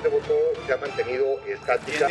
de voto se ha mantenido estática.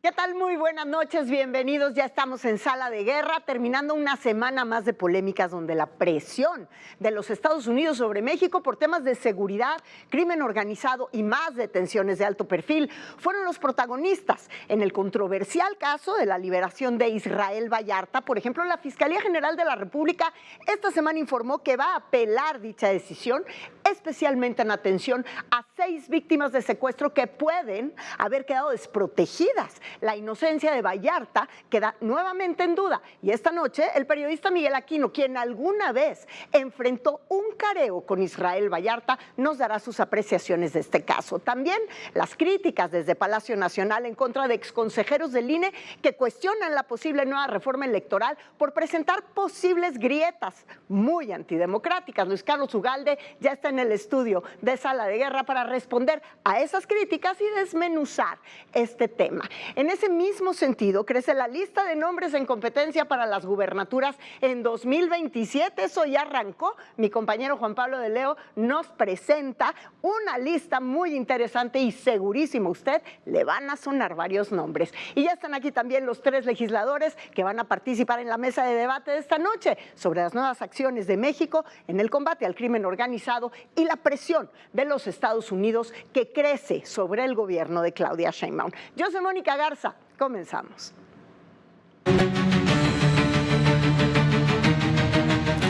¿Qué tal? Muy buenas noches, bienvenidos. Ya estamos en Sala de Guerra, terminando una semana más de polémicas donde la presión de los Estados Unidos sobre México por temas de seguridad, crimen organizado y más detenciones de alto perfil fueron los protagonistas. En el controversial caso de la liberación de Israel Vallarta, por ejemplo, la Fiscalía General de la República esta semana informó que va a apelar dicha decisión, especialmente en atención a 6 víctimas de secuestro que pueden haber quedado desprotegidas. La inocencia de Vallarta queda nuevamente en duda y esta noche el periodista Miguel Aquino, quien alguna vez enfrentó un careo con Israel Vallarta, nos dará sus apreciaciones de este caso. También las críticas desde Palacio Nacional en contra de exconsejeros del INE que cuestionan la posible nueva reforma electoral por presentar posibles grietas muy antidemocráticas. Luis Carlos Ugalde ya está en el estudio de Sala de Guerra para responder a esas críticas y desmenuzar este tema. En ese mismo sentido, crece la lista de nombres en competencia para las gubernaturas en 2027. Eso ya arrancó. Mi compañero Juan Pablo de Leo nos presenta una lista muy interesante y segurísimo a usted le van a sonar varios nombres. Y ya están aquí también los 3 legisladores que van a participar en la mesa de debate de esta noche sobre las nuevas acciones de México en el combate al crimen organizado y la presión de los Estados Unidos que crece sobre el gobierno de Claudia Sheinbaum. Yo soy Mónica Garza. Comenzamos.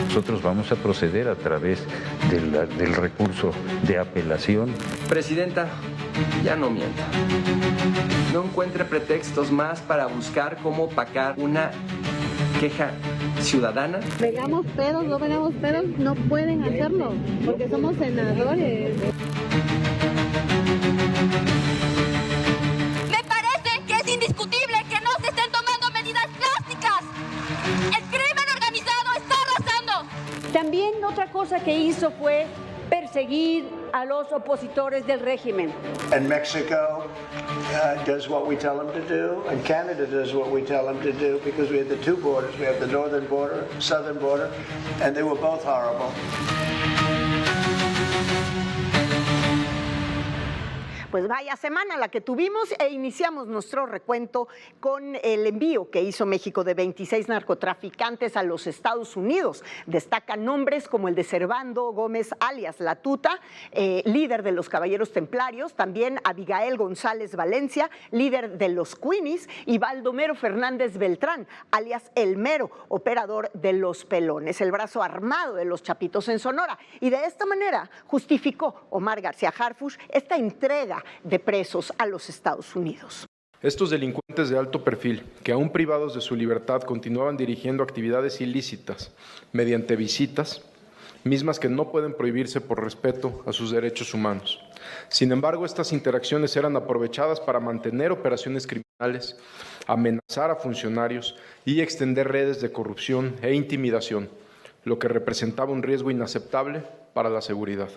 Nosotros vamos a proceder a través del recurso de apelación. Presidenta, ya no mienta. No encuentre pretextos más para buscar cómo opacar una queja ciudadana. Vengamos pedos, no vengamos pedos, no pueden hacerlo, porque somos senadores. Indiscutible que no se estén tomando medidas drásticas. El crimen organizado está arrasando. También otra cosa que hizo fue perseguir a los opositores del régimen. And Mexico does what we tell them to do, and Canada does what we tell them to do, because we have the 2 borders. We have the northern border, southern border, and they were both horrible. Pues vaya semana la que tuvimos e iniciamos nuestro recuento con el envío que hizo México de 26 narcotraficantes a los Estados Unidos. Destacan nombres como el de Servando Gómez alias La Tuta, líder de los Caballeros Templarios, también Abigail González Valencia, líder de los Queenies, y Baldomero Fernández Beltrán, alias El Mero, operador de los Pelones, el brazo armado de los Chapitos en Sonora. Y de esta manera justificó Omar García Harfuch esta entrega de presos a los Estados Unidos. Estos delincuentes de alto perfil, que aún privados de su libertad continuaban dirigiendo actividades ilícitas mediante visitas, mismas que no pueden prohibirse por respeto a sus derechos humanos. Sin embargo, estas interacciones eran aprovechadas para mantener operaciones criminales, amenazar a funcionarios y extender redes de corrupción e intimidación, lo que representaba un riesgo inaceptable para la seguridad.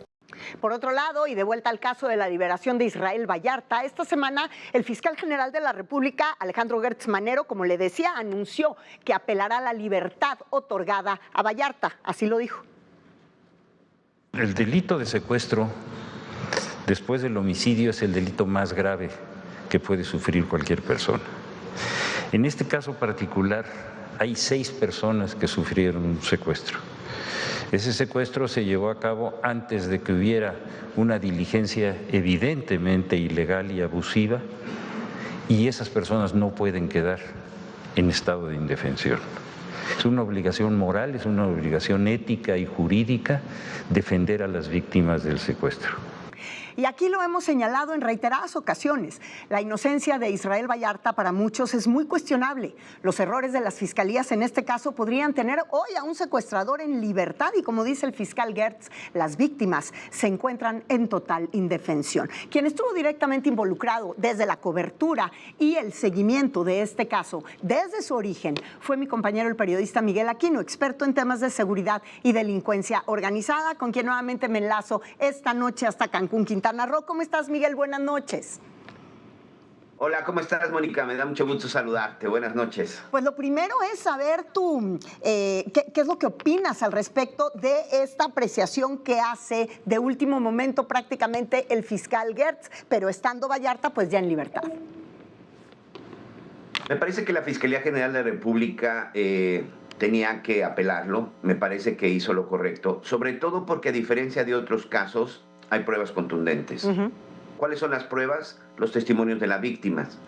Por otro lado, y de vuelta al caso de la liberación de Israel Vallarta, esta semana el fiscal general de la República, Alejandro Gertz Manero, como le decía, anunció que apelará a la libertad otorgada a Vallarta. Así lo dijo. El delito de secuestro, después del homicidio, es el delito más grave que puede sufrir cualquier persona. En este caso particular, hay 6 personas que sufrieron un secuestro. Ese secuestro se llevó a cabo antes de que hubiera una diligencia evidentemente ilegal y abusiva, y esas personas no pueden quedar en estado de indefensión. Es una obligación moral, es una obligación ética y jurídica defender a las víctimas del secuestro. Y aquí lo hemos señalado en reiteradas ocasiones. La inocencia de Israel Vallarta para muchos es muy cuestionable. Los errores de las fiscalías en este caso podrían tener hoy a un secuestrador en libertad y, como dice el fiscal Gertz, las víctimas se encuentran en total indefensión. Quien estuvo directamente involucrado desde la cobertura y el seguimiento de este caso desde su origen fue mi compañero el periodista Miguel Aquino, experto en temas de seguridad y delincuencia organizada, con quien nuevamente me enlazo esta noche hasta Cancún, Quintana Roo. ¿Cómo estás, Miguel? Buenas noches. Hola, ¿cómo estás, Mónica? Me da mucho gusto saludarte. Buenas noches. Pues lo primero es saber tú qué es lo que opinas al respecto de esta apreciación que hace de último momento prácticamente el fiscal Gertz, pero estando Vallarta pues ya en libertad. Me parece que la Fiscalía General de la República tenía que apelarlo. Me parece que hizo lo correcto, sobre todo porque a diferencia de otros casos hay pruebas contundentes. ¿Cuáles son las pruebas? Los testimonios de las víctimas.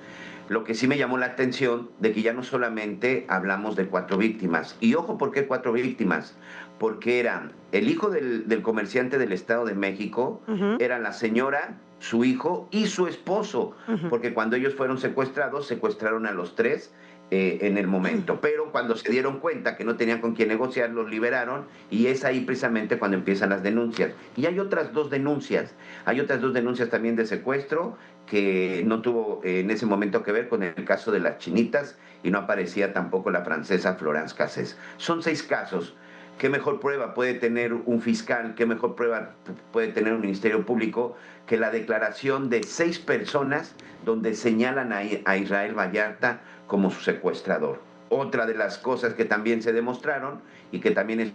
Lo que sí me llamó la atención de que ya no solamente hablamos de 4 víctimas. Y ojo, ¿por qué 4 víctimas? Porque eran el hijo del comerciante del Estado de México, era la señora, su hijo y su esposo. Porque cuando ellos fueron secuestrados, secuestraron a los 3 en el momento. Pero cuando se dieron cuenta que no tenían con quién negociar, los liberaron, y es ahí precisamente cuando empiezan las denuncias. Y hay otras 2 denuncias. Hay otras 2 denuncias también de secuestro que no tuvo en ese momento que ver con el caso de las chinitas, y no aparecía tampoco la francesa Florence Cassés. Son 6 casos. ¿Qué mejor prueba puede tener un fiscal? ¿Qué mejor prueba puede tener un Ministerio Público que la declaración de 6 personas donde señalan a Israel Vallarta como su secuestrador? Otra de las cosas que también se demostraron y que también es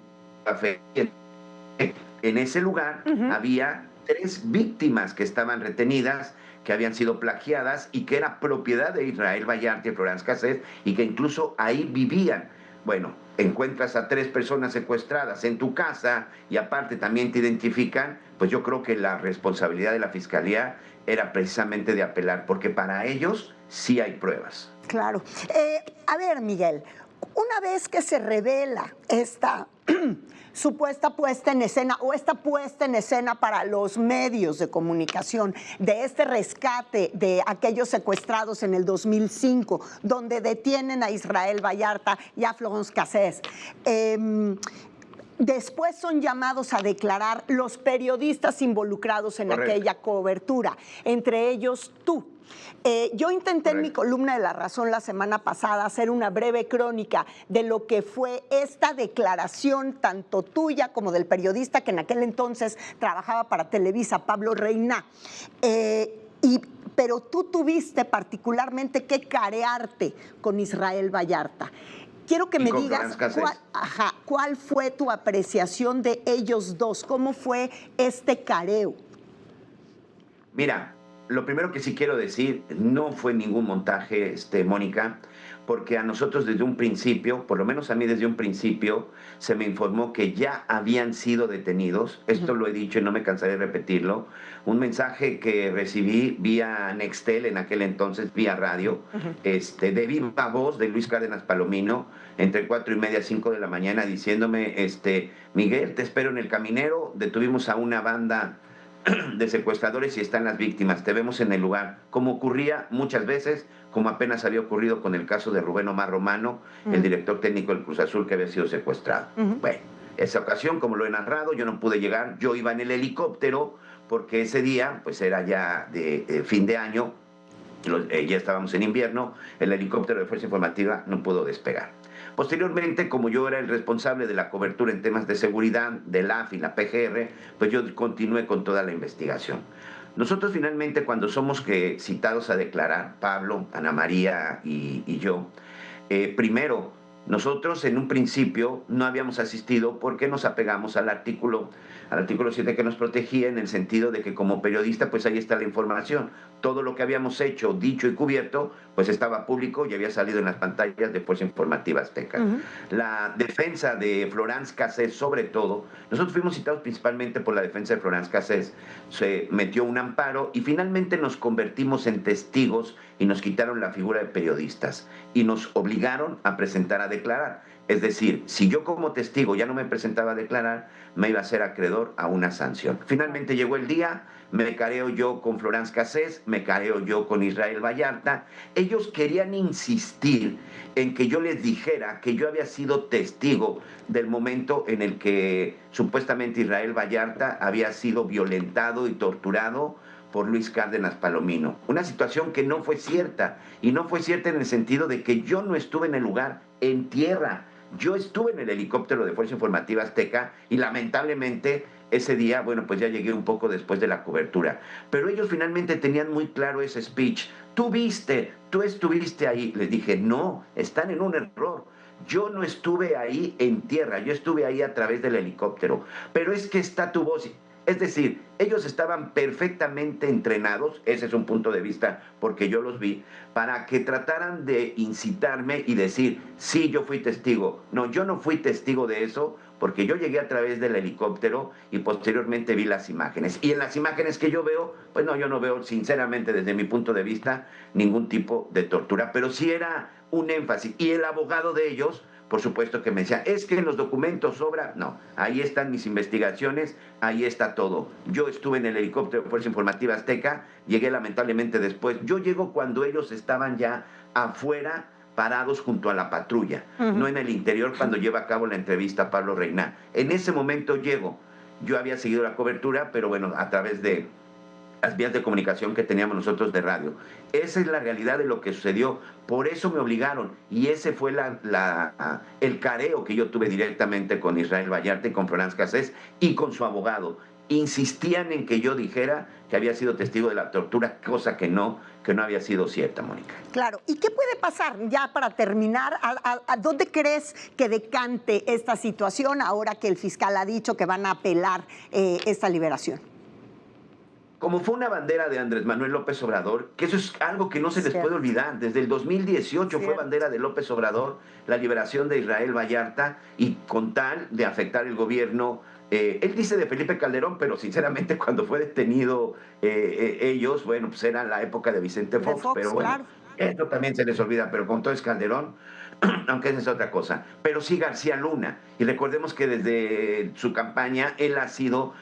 en ese lugar había 3 víctimas que estaban retenidas, que habían sido plagiadas y que era propiedad de Israel Vallarta y Florence Cassés, y que incluso ahí vivían. Bueno, encuentras a 3 personas secuestradas en tu casa y aparte también te identifican, pues yo creo que la responsabilidad de la Fiscalía era precisamente de apelar, porque para ellos sí hay pruebas. Claro. A ver, Miguel, una vez que se revela esta supuesta puesta en escena o esta puesta en escena para los medios de comunicación de este rescate de aquellos secuestrados en el 2005, donde detienen a Israel Vallarta y a Florence Cassés, después son llamados a declarar los periodistas involucrados en aquella cobertura, entre ellos tú. Yo intenté en mi columna de La Razón la semana pasada hacer una breve crónica de lo que fue esta declaración, tanto tuya como del periodista que en aquel entonces trabajaba para Televisa, Pablo Reina. Pero tú tuviste particularmente que carearte con Israel Vallarta. Quiero que me digas cuál fue tu apreciación de ellos dos, cómo fue este careo. Mira, lo primero que sí quiero decir, no fue ningún montaje, Mónica, porque a nosotros desde un principio, por lo menos a mí desde un principio, se me informó que ya habían sido detenidos. Esto lo he dicho y no me cansaré de repetirlo. Un mensaje que recibí vía Nextel, en aquel entonces vía radio, de viva voz de Luis Cárdenas Palomino, entre 4:30 y 5 de la mañana, diciéndome, Miguel, te espero en el Caminero, detuvimos a una banda de secuestradores y están las víctimas, te vemos en el lugar, como ocurría muchas veces, como apenas había ocurrido con el caso de Rubén Omar Romano, el director técnico del Cruz Azul, que había sido secuestrado. Bueno, esa ocasión, como lo he narrado, yo no pude llegar, yo iba en el helicóptero, porque ese día, pues era ya de fin de año, ya estábamos en invierno, el helicóptero de Fuerza Informativa no pudo despegar. Posteriormente, como yo era el responsable de la cobertura en temas de seguridad de la AF y la PGR, pues yo continué con toda la investigación. Nosotros finalmente, cuando somos citados a declarar, Pablo, Ana María y yo, primero, nosotros en un principio no habíamos asistido porque nos apegamos al artículo 7 que nos protegía, en el sentido de que como periodista, pues ahí está la información. Todo lo que habíamos hecho, dicho y cubierto, pues estaba público y había salido en las pantallas de Fuerza Informativa Azteca. La defensa de Florence Cassés, sobre todo, nosotros fuimos citados principalmente por la defensa de Florence Cassés. Se metió un amparo y finalmente nos convertimos en testigos y nos quitaron la figura de periodistas y nos obligaron a presentar a declarar. Es decir, si yo como testigo ya no me presentaba a declarar, me iba a ser acreedor a una sanción. Finalmente llegó el día, me careo yo con Florence Cassés, me careo yo con Israel Vallarta. Ellos querían insistir en que yo les dijera que yo había sido testigo del momento en el que supuestamente Israel Vallarta había sido violentado y torturado por Luis Cárdenas Palomino. Una situación que no fue cierta, y no fue cierta en el sentido de que yo no estuve en el lugar, en tierra. Yo estuve en el helicóptero de Fuerza Informativa Azteca y lamentablemente ese día, bueno, pues ya llegué un poco después de la cobertura. Pero ellos finalmente tenían muy claro ese speech. Tú estuviste ahí. Les dije, no, están en un error. Yo no estuve ahí en tierra, yo estuve ahí a través del helicóptero. Pero es que está tu voz. Es decir, ellos estaban perfectamente entrenados, ese es un punto de vista porque yo los vi, para que trataran de incitarme y decir, sí, yo fui testigo. No, yo no fui testigo de eso porque yo llegué a través del helicóptero y posteriormente vi las imágenes. Y en las imágenes que yo veo, pues no, yo no veo, sinceramente, desde mi punto de vista, ningún tipo de tortura, pero sí era un énfasis. Y el abogado de ellos, por supuesto que me decía, es que en los documentos sobra. No, ahí están mis investigaciones, ahí está todo. Yo estuve en el helicóptero de Fuerza Informativa Azteca, llegué lamentablemente después. Yo llego cuando ellos estaban ya afuera, parados junto a la patrulla, no en el interior cuando lleva a cabo la entrevista a Pablo Reina. En ese momento llego. Yo había seguido la cobertura, pero bueno, a través de las vías de comunicación que teníamos nosotros de radio. Esa es la realidad de lo que sucedió. Por eso me obligaron. Y ese fue el careo que yo tuve directamente con Israel Vallarta y con Florence Cassés y con su abogado. Insistían en que yo dijera que había sido testigo de la tortura, cosa que no había sido cierta, Mónica. Claro. ¿Y qué puede pasar, ya para terminar? ¿A dónde crees que decante esta situación ahora que el fiscal ha dicho que van a apelar esta liberación? Como fue una bandera de Andrés Manuel López Obrador, que eso es algo que no se les puede olvidar. Desde el 2018 fue bandera de López Obrador la liberación de Israel Vallarta, y con tal de afectar el gobierno, él dice de Felipe Calderón, pero sinceramente cuando fue detenido ellos, bueno, pues era la época de Vicente Fox, pero bueno, claro, esto también se les olvida, pero con todo es Calderón, aunque esa es otra cosa. Pero sí García Luna, y recordemos que desde su campaña él ha sido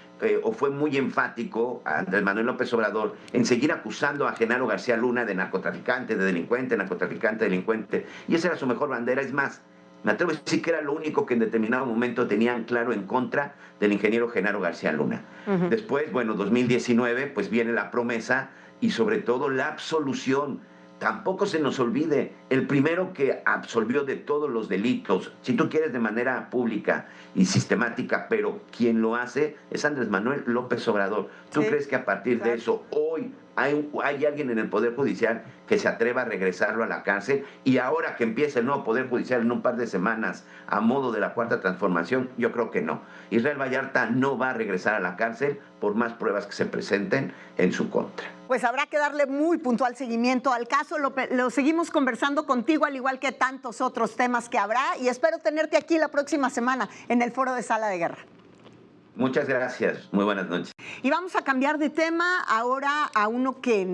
o fue muy enfático, Andrés Manuel López Obrador, en seguir acusando a Genaro García Luna de narcotraficante, de delincuente, narcotraficante, delincuente, y esa era su mejor bandera. Es más, me atrevo a decir que era lo único que en determinado momento tenían claro en contra del ingeniero Genaro García Luna. Después, bueno, 2019, pues viene la promesa y sobre todo la absolución. Tampoco se nos olvide, el primero que absolvió de todos los delitos, si tú quieres de manera pública y sistemática, pero quien lo hace es Andrés Manuel López Obrador. ¿Tú crees que a partir de eso hoy hay alguien en el Poder Judicial que se atreva a regresarlo a la cárcel? Y ahora que empieza el nuevo Poder Judicial en un par de semanas a modo de la Cuarta Transformación, yo creo que no. Israel Vallarta no va a regresar a la cárcel por más pruebas que se presenten en su contra. Pues habrá que darle muy puntual seguimiento al caso. Lo seguimos conversando contigo, al igual que tantos otros temas que habrá, y espero tenerte aquí la próxima semana en el Foro de Sala de Guerra. Muchas gracias, muy buenas noches. Y vamos a cambiar de tema ahora a uno que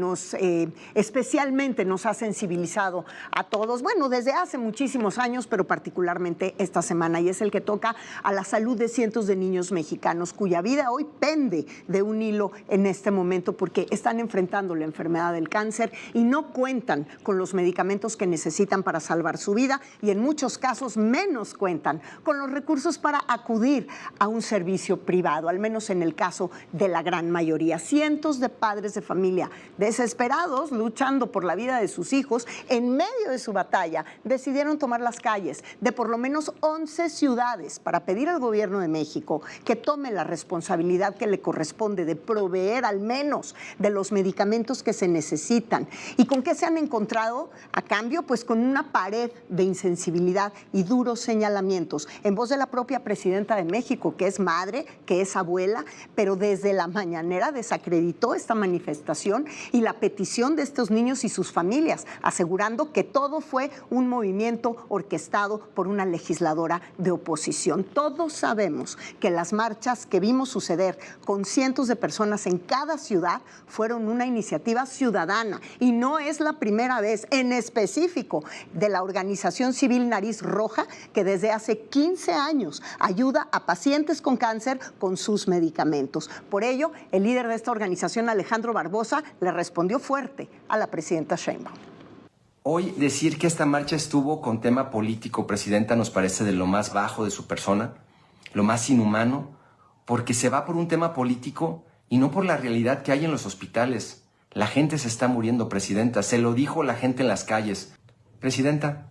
especialmente nos ha sensibilizado a todos, bueno, desde hace muchísimos años, pero particularmente esta semana, y es el que toca a la salud de cientos de niños mexicanos cuya vida hoy pende de un hilo en este momento porque están enfrentando la enfermedad del cáncer y no cuentan con los medicamentos que necesitan para salvar su vida, y en muchos casos menos cuentan con los recursos para acudir a un servicio privado, al menos en el caso de la gran mayoría. Cientos de padres de familia desesperados, luchando por la vida de sus hijos, en medio de su batalla, decidieron tomar las calles de por lo menos 11 ciudades para pedir al gobierno de México que tome la responsabilidad que le corresponde de proveer al menos de los medicamentos que se necesitan. ¿Y con qué se han encontrado a cambio? Pues con una pared de insensibilidad y duros señalamientos, en voz de la propia presidenta de México, que es madre, que es abuela, pero desde la mañanera desacreditó esta manifestación y la petición de estos niños y sus familias, asegurando que todo fue un movimiento orquestado por una legisladora de oposición. Todos sabemos que las marchas que vimos suceder con cientos de personas en cada ciudad fueron una iniciativa ciudadana, y no es la primera vez, en específico de la organización civil Nariz Roja, que desde hace 15 años ayuda a pacientes con cáncer con sus medicamentos. Por ello, el líder de esta organización, Alejandro Barbosa, le respondió fuerte a la presidenta Sheinbaum. Hoy decir que esta marcha estuvo con tema político, presidenta, nos parece de lo más bajo de su persona, lo más inhumano, porque se va por un tema político y no por la realidad que hay en los hospitales. La gente se está muriendo, presidenta, se lo dijo la gente en las calles. Presidenta,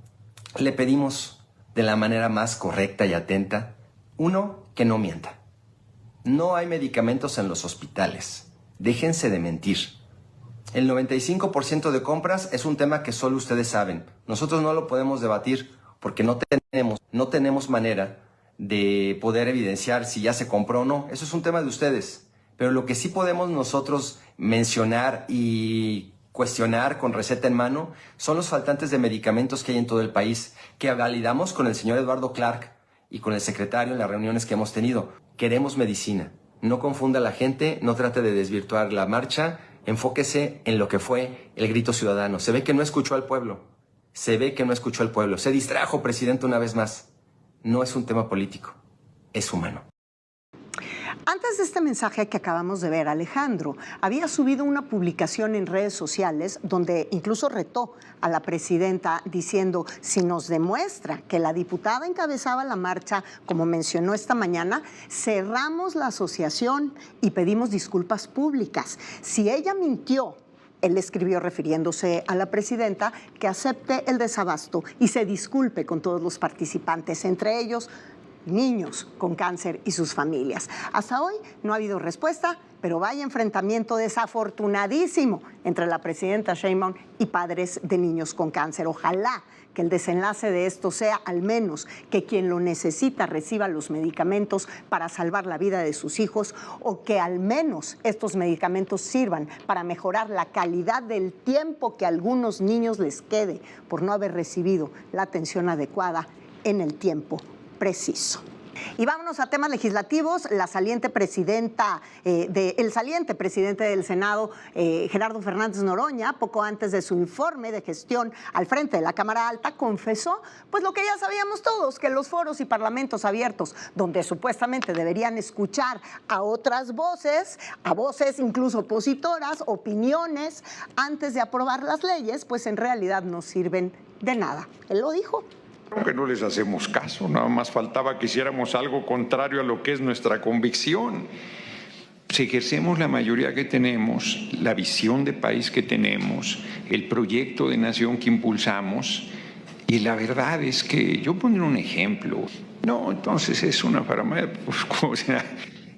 le pedimos de la manera más correcta y atenta, uno, que no mienta. No hay medicamentos en los hospitales. Déjense de mentir. El 95% de compras es un tema que solo ustedes saben. Nosotros no lo podemos debatir porque no tenemos manera de poder evidenciar si ya se compró o no. Eso es un tema de ustedes. Pero lo que sí podemos nosotros mencionar y cuestionar con receta en mano son los faltantes de medicamentos que hay en todo el país, que validamos con el señor Eduardo Clark y con el secretario en las reuniones que hemos tenido. Queremos medicina. No confunda a la gente, no trate de desvirtuar la marcha, enfóquese en lo que fue el grito ciudadano. Se ve que no escuchó al pueblo. Se distrajo, presidente, una vez más. No es un tema político, es humano. Antes de este mensaje que acabamos de ver, Alejandro había subido una publicación en redes sociales donde incluso retó a la presidenta diciendo: si nos demuestra que la diputada encabezaba la marcha, como mencionó esta mañana, cerramos la asociación y pedimos disculpas públicas. Si ella mintió, él escribió refiriéndose a la presidenta, que acepte el desabasto y se disculpe con todos los participantes, entre ellos niños con cáncer y sus familias. Hasta hoy no ha habido respuesta, pero vaya enfrentamiento desafortunadísimo entre la presidenta Sheinbaum y padres de niños con cáncer. Ojalá que el desenlace de esto sea al menos que quien lo necesita reciba los medicamentos para salvar la vida de sus hijos, o que al menos estos medicamentos sirvan para mejorar la calidad del tiempo que a algunos niños les quede por no haber recibido la atención adecuada en el tiempo preciso. Y vámonos a temas legislativos. El saliente presidente del Senado, Gerardo Fernández Noroña, poco antes de su informe de gestión al frente de la Cámara Alta, confesó pues lo que ya sabíamos todos, que los foros y parlamentos abiertos, donde supuestamente deberían escuchar a otras voces, a voces incluso opositoras, opiniones, antes de aprobar las leyes, pues en realidad no sirven de nada. Él lo dijo. Creo que no les hacemos caso, nada más faltaba que hiciéramos algo contrario a lo que es nuestra convicción. Si ejercemos la mayoría que tenemos, la visión de país que tenemos, el proyecto de nación que impulsamos, y la verdad es que yo pondré un ejemplo. No, entonces es una paranoia, pues, o sea,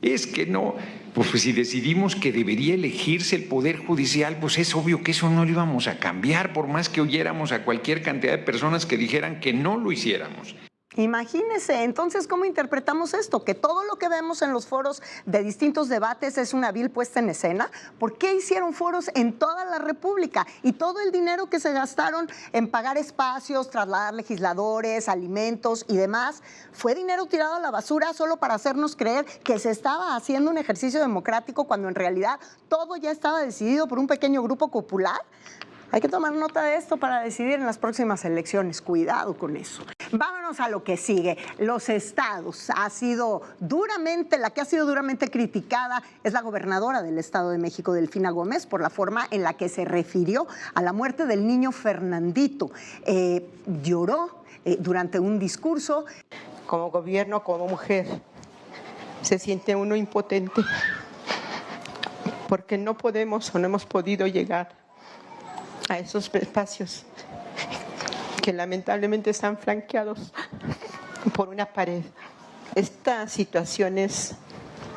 es que no. Pues si decidimos que debería elegirse el Poder Judicial, pues es obvio que eso no lo íbamos a cambiar, por más que oyéramos a cualquier cantidad de personas que dijeran que no lo hiciéramos. Imagínese, entonces, ¿cómo interpretamos esto? ¿Que todo lo que vemos en los foros de distintos debates es una vil puesta en escena? ¿Por qué hicieron foros en toda la República? Y todo el dinero que se gastaron en pagar espacios, trasladar legisladores, alimentos y demás, ¿fue dinero tirado a la basura solo para hacernos creer que se estaba haciendo un ejercicio democrático cuando en realidad todo ya estaba decidido por un pequeño grupo popular? Hay que tomar nota de esto para decidir en las próximas elecciones. Cuidado con eso. Vámonos a lo que sigue. Los estados. La que ha sido duramente criticada es la gobernadora del Estado de México, Delfina Gómez, por la forma en la que se refirió a la muerte del niño Fernandito. Lloró durante un discurso. Como gobierno, como mujer, se siente uno impotente porque no podemos o no hemos podido llegar a esos espacios que lamentablemente están flanqueados por una pared. Estas situaciones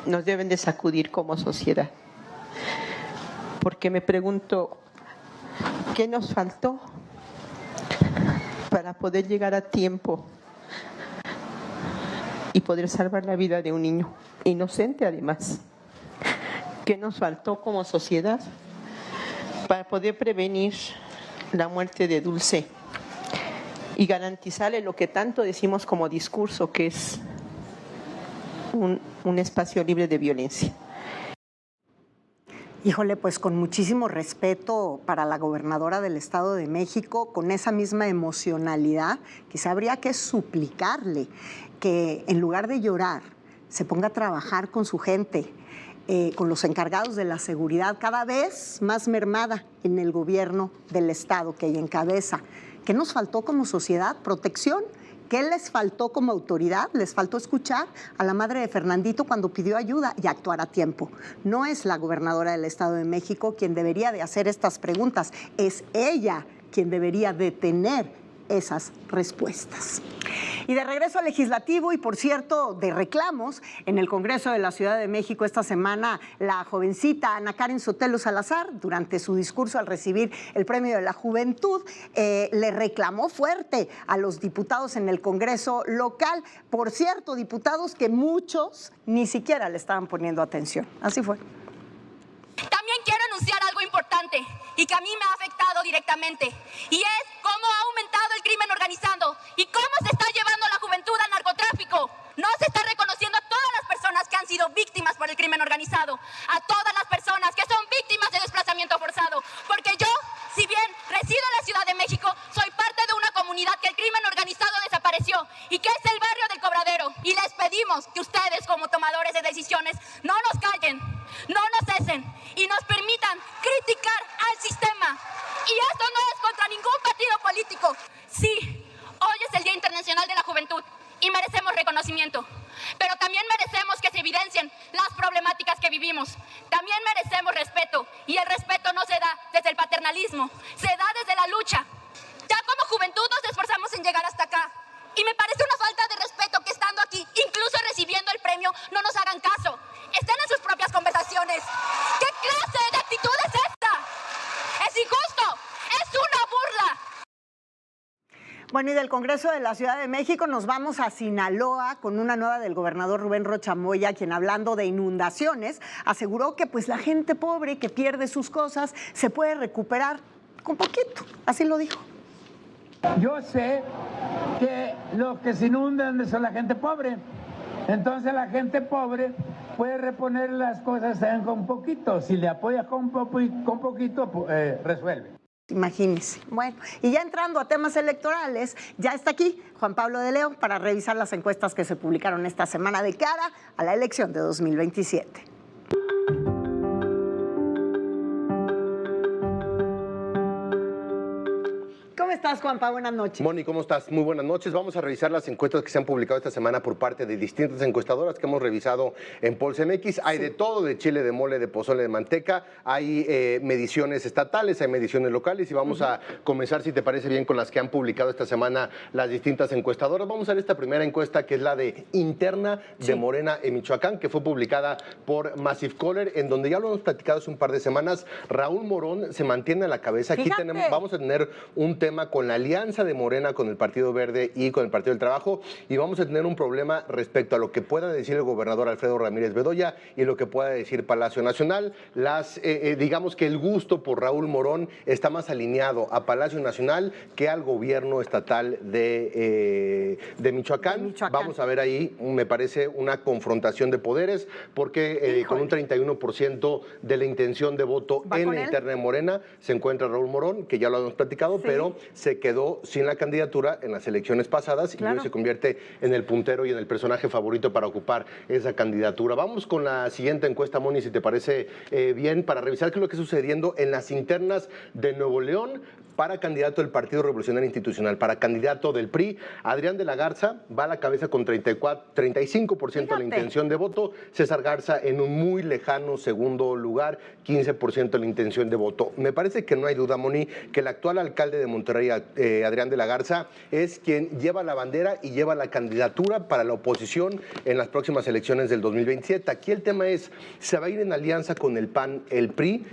nos deben de sacudir como sociedad, porque me pregunto, ¿qué nos faltó para poder llegar a tiempo y poder salvar la vida de un niño inocente además? ¿Qué nos faltó como sociedad para poder prevenir la muerte de Dulce y garantizarle lo que tanto decimos como discurso, que es un espacio libre de violencia? Híjole, pues con muchísimo respeto para la gobernadora del Estado de México, con esa misma emocionalidad, quizá habría que suplicarle que en lugar de llorar, se ponga a trabajar con su gente, con los encargados de la seguridad, cada vez más mermada en el gobierno del Estado que ella encabeza. ¿Qué nos faltó como sociedad? ¿Protección? ¿Qué les faltó como autoridad? Les faltó escuchar a la madre de Fernandito cuando pidió ayuda y actuar a tiempo. No es la gobernadora del Estado de México quien debería de hacer estas preguntas, es ella quien debería de tener esas respuestas. Y de regreso al legislativo y, por cierto, de reclamos, en el Congreso de la Ciudad de México esta semana, la jovencita Ana Karen Sotelo Salazar, durante su discurso al recibir el Premio de la Juventud, le reclamó fuerte a los diputados en el Congreso local. Por cierto, diputados que muchos ni siquiera le estaban poniendo atención. Así fue. También quiero anunciar algo importante y que a mí me ha afectado directamente, y es cómo ha aumentado el crimen organizado y cómo se está llevando a la juventud al narcotráfico. No se está reconociendo a todas las personas que han sido víctimas por el crimen organizado, a todas las personas que son víctimas de desplazamiento forzado, porque yo, si bien resido en la Ciudad de México, soy parte de una comunidad que el crimen organizado desapareció y que es el barrio del Cobradero, y les pedimos que ustedes, como tomadores de decisiones, no nos callen, no nos cesen y nos permitan criticar al sistema. Y esto no es contra ningún partido político. Sí, hoy es el Día Internacional de la Juventud y merecemos reconocimiento, pero también merecemos que se evidencien las problemáticas que vivimos. También merecemos respeto, y el respeto no se da desde el paternalismo, se da desde la lucha. Ya como juventud nos esforzamos en llegar hasta acá, y me parece una falta de respeto que estando aquí, incluso recibiendo el premio, no nos hagan caso. Estén en sus propias conversaciones. ¿Qué clase de actitud es esta? Es injusto, es una burla. Bueno, y del Congreso de la Ciudad de México nos vamos a Sinaloa con una nota del gobernador Rubén Rocha Moya, quien, hablando de inundaciones, aseguró que pues la gente pobre que pierde sus cosas se puede recuperar con poquito. Así lo dijo. Yo sé que los que se inundan son la gente pobre. Entonces la gente pobre puede reponer las cosas con poquito. Si le apoyas con poquito, resuelve. Imagínense. Bueno, y ya entrando a temas electorales, ya está aquí Juan Pablo de León para revisar las encuestas que se publicaron esta semana de cara a la elección de 2027. ¿Cómo estás, Juanpa? Buenas noches. Moni, ¿cómo estás? Muy buenas noches. Vamos a revisar las encuestas que se han publicado esta semana por parte de distintas encuestadoras que hemos revisado en Pulse MX. Hay de todo, de chile, de mole, de pozole, de manteca. Hay mediciones estatales, hay mediciones locales, y vamos a comenzar, si te parece bien, con las que han publicado esta semana las distintas encuestadoras. Vamos a ver esta primera encuesta, que es la de interna de Morena en Michoacán, que fue publicada por Massive Caller, en donde ya lo hemos platicado hace un par de semanas. Raúl Morón se mantiene a la cabeza. Aquí vamos a tener un tema con la alianza de Morena con el Partido Verde y con el Partido del Trabajo, y vamos a tener un problema respecto a lo que pueda decir el gobernador Alfredo Ramírez Bedoya y lo que pueda decir Palacio Nacional. Digamos que el gusto por Raúl Morón está más alineado a Palacio Nacional que al gobierno estatal de Michoacán. Vamos a ver ahí, me parece, una confrontación de poderes, porque con un 31% de la intención de voto en la interna de Morena se encuentra Raúl Morón, que ya lo hemos platicado, pero se quedó sin la candidatura en las elecciones pasadas, y hoy se convierte en el puntero y en el personaje favorito para ocupar esa candidatura. Vamos con la siguiente encuesta, Moni, si te parece bien, para revisar qué es lo que está sucediendo en las internas de Nuevo León para candidato del Partido Revolucionario Institucional. Para candidato del PRI, Adrián de la Garza va a la cabeza con 35% de la intención de voto. César Garza en un muy lejano segundo lugar, 15% de la intención de voto. Me parece que no hay duda, Moni, que el actual alcalde de Monterrey, Adrián de la Garza, es quien lleva la bandera y lleva la candidatura para la oposición en las próximas elecciones del 2027. Aquí el tema es, ¿se va a ir en alianza con el PAN, el PRI?